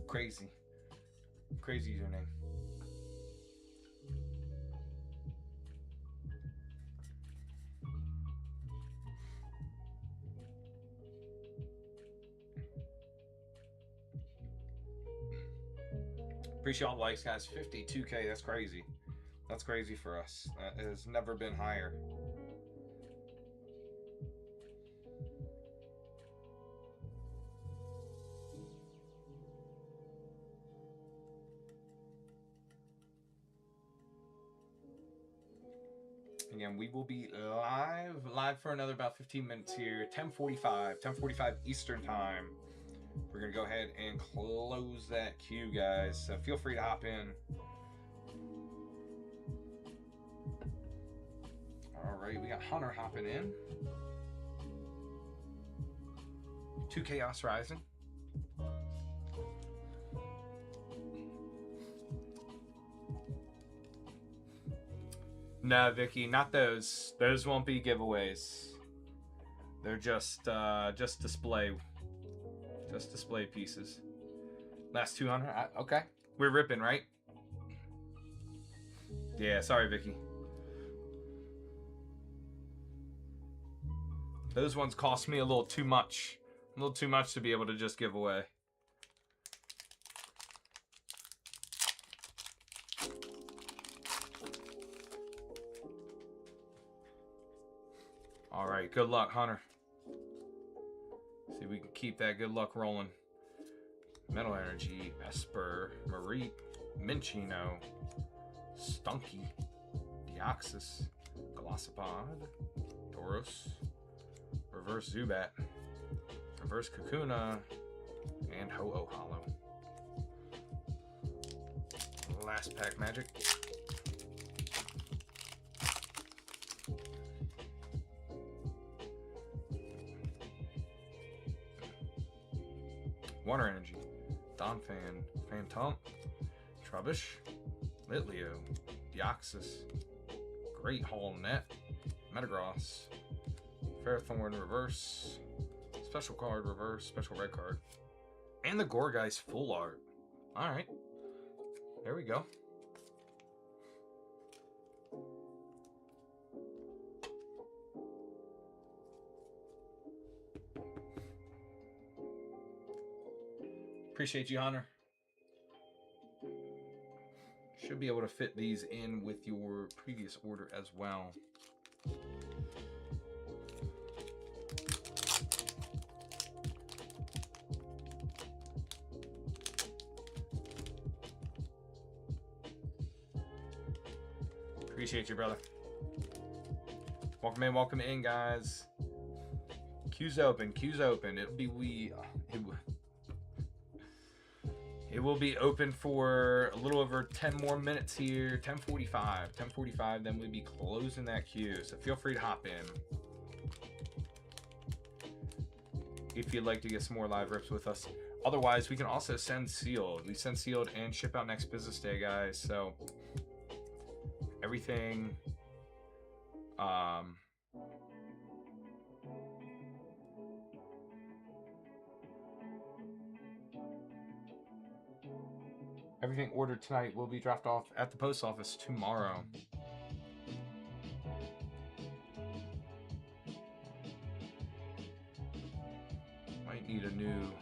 S1: Crazy username. Appreciate all the likes, guys. 52K, that's crazy. That's crazy for us. That has never been higher. Again, we will be live for another about 15 minutes here. 10:45 Eastern time. We're gonna go ahead and close that queue, guys. So feel free to hop in. All right, we got Hunter hopping in. 2 Chaos Rising. No, Vicky, not those. Those won't be giveaways. They're just display pieces. Last 200. Okay, we're ripping, right? Yeah, sorry, Vicky. Those ones cost me a little too much. A little too much to be able to just give away. All right, good luck, Hunter. See if we can keep that good luck rolling. Metal Energy, Esper, Marie, Minchino, Stunky, Deoxys, Glossopod, Tauros, Reverse Zubat, Reverse Kakuna, and Ho-Oh Hollow. Last pack magic. Water Energy, Donphan, Phantom, Trubbish, Litleo, Deoxys, Great Hall Net, Metagross, Ferrothorn Reverse, Special Card Reverse, Special Red Card, and the Gourgeist Full Art. Alright, there we go. Appreciate you, Hunter. Should be able to fit these in with your previous order as well. Appreciate you, brother. Welcome in, guys. Queue's open. Queue's open. It will be open for a little over 10 more minutes here. 10:45. 10:45. Then we'll be closing that queue. So feel free to hop in if you'd like to get some more live rips with us. Otherwise, we can also send sealed. We send sealed and ship out next business day, guys. So everything. Everything ordered tonight will be dropped off at the post office tomorrow. Might need a new...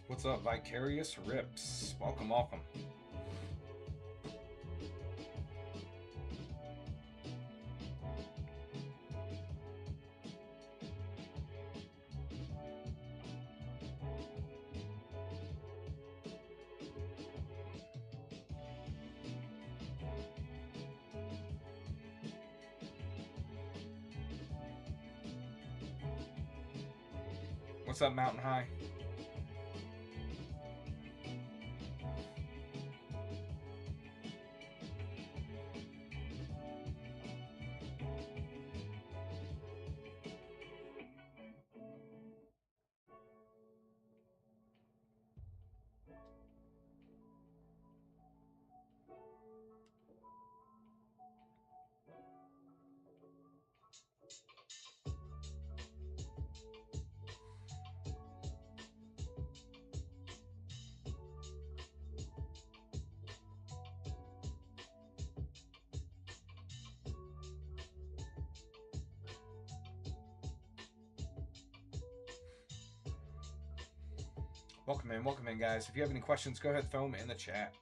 S1: What's up, Vicarious Rips? Welcome, welcome. What's up, Mountain High? Welcome in, guys. If you have any questions, go ahead, throw them in the chat.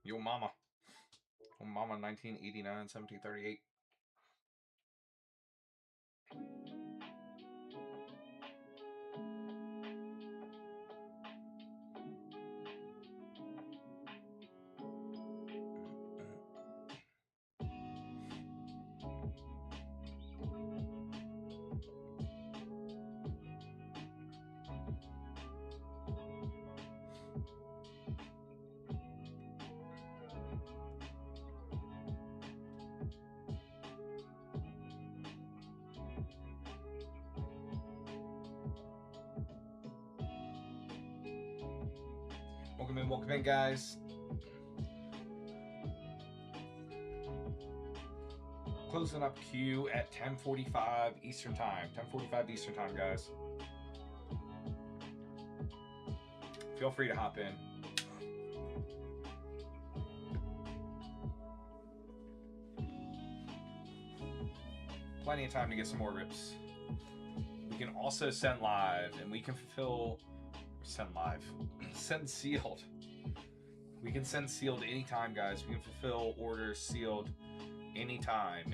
S1: Yo mama. Yo mama, 1989, 1738. Welcome in, guys. Closing up queue at 10:45 Eastern Time. 10:45 Eastern Time, guys. Feel free to hop in. Plenty of time to get some more rips. We can also send live, and we can fulfill... Send live. Send sealed. We can send sealed anytime, guys. We can fulfill orders sealed anytime.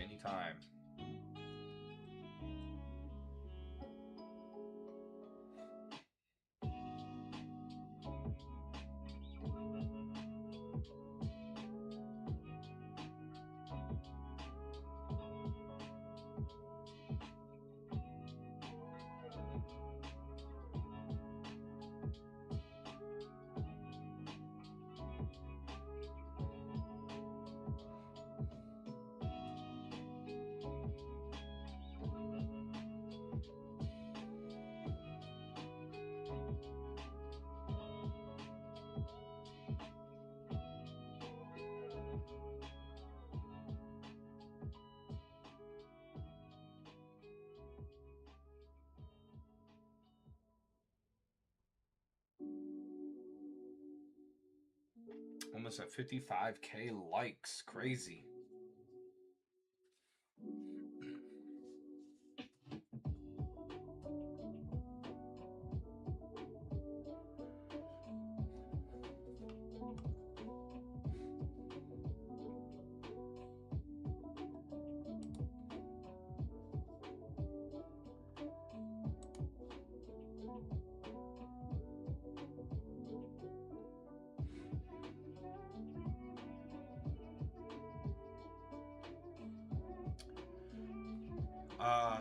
S1: Almost at 55K likes. Crazy.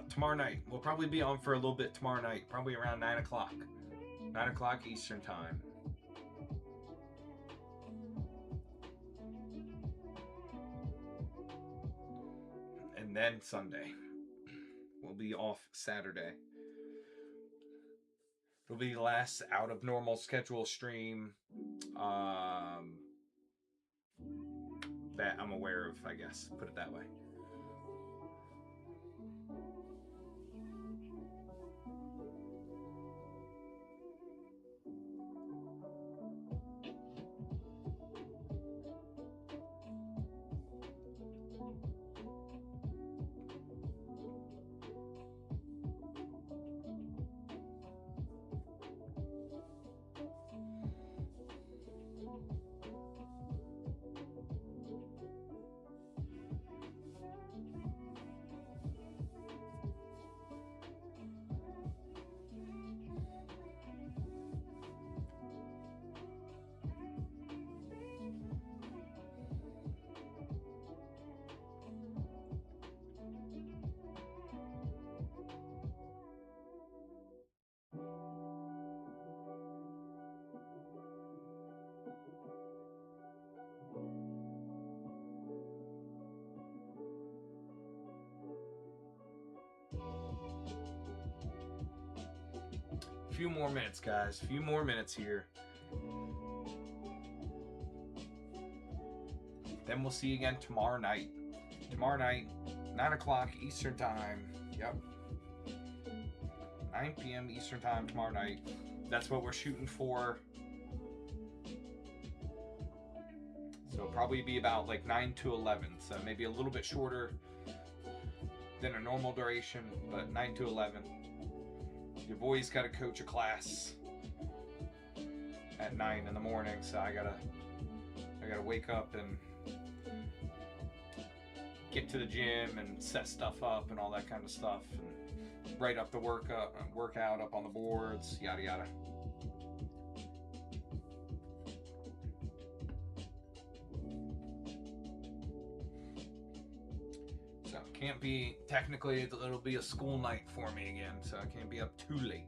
S1: Tomorrow night. We'll probably be on for a little bit tomorrow night. Probably around 9 o'clock. 9 o'clock Eastern Time. And then Sunday. We'll be off Saturday. It'll be the last out of normal schedule stream that I'm aware of, I guess. Put it that way. Few more minutes, guys. Few more minutes here. Then we'll see you again tomorrow night. Tomorrow night, 9 o'clock Eastern Time. Yep. 9 p.m. Eastern Time tomorrow night. That's what we're shooting for. So it'll probably be about like 9 to 11. So maybe a little bit shorter than a normal duration, but 9 to 11. Your boy's got to coach a class at 9 in the morning, so I gotta wake up and get to the gym and set stuff up and all that kind of stuff, and write up the workout up on the boards, yada yada. So can't be, technically it'll be a school night for me again, so I can't be up too late.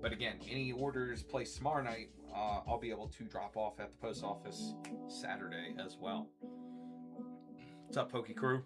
S1: But again, any orders placed tomorrow night, I'll be able to drop off at the post office Saturday as well. What's up, Pokey Crew?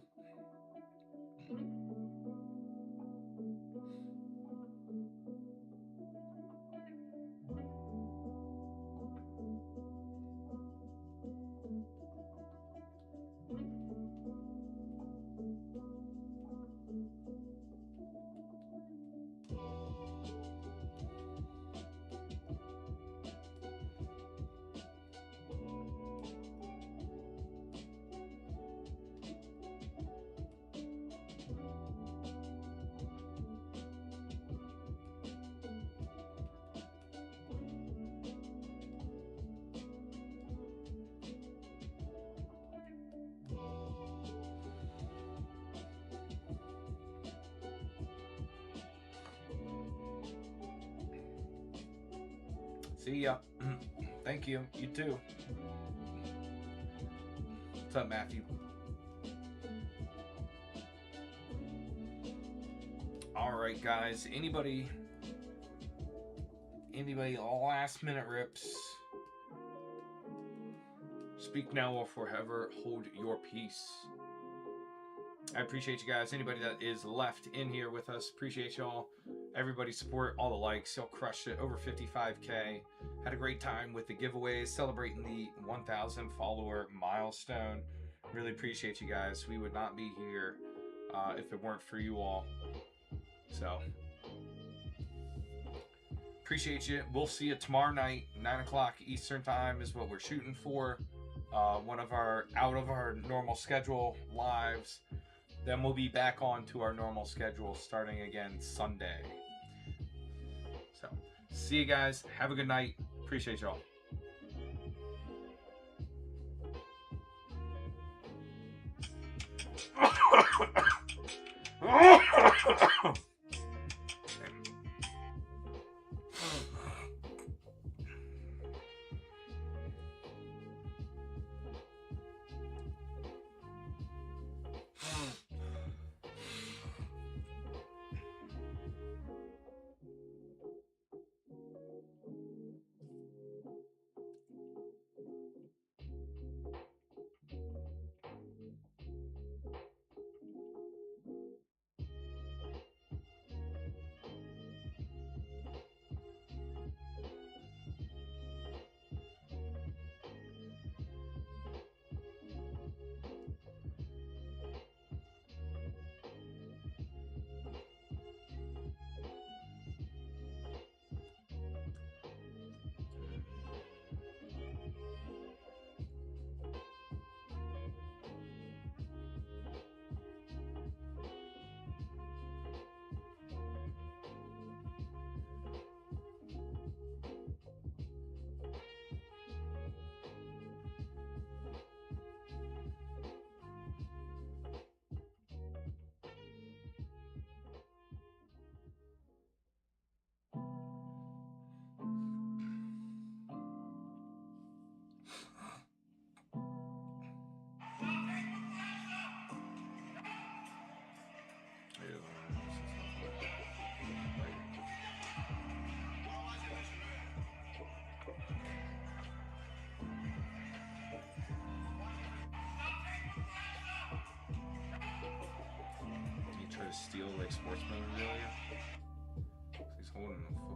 S1: See ya. Thank you. You too. What's up, Matthew? All right, guys. Anybody last minute rips? Speak now or forever hold your peace. I appreciate you guys. Anybody that is left in here with us, appreciate y'all. Everybody support, all the likes. Y'all crushed it. Over 55K. Had a great time with the giveaways, celebrating the 1,000 follower milestone. Really appreciate you guys. We would not be here if it weren't for you all. So, appreciate you. We'll see you tomorrow night, 9 o'clock Eastern time is what we're shooting for. One of our out of our normal schedule lives. Then we'll be back on to our normal schedule starting again Sunday. So, see you guys. Have a good night. Appreciate y'all. Steal like sports memorabilia. He's holding them.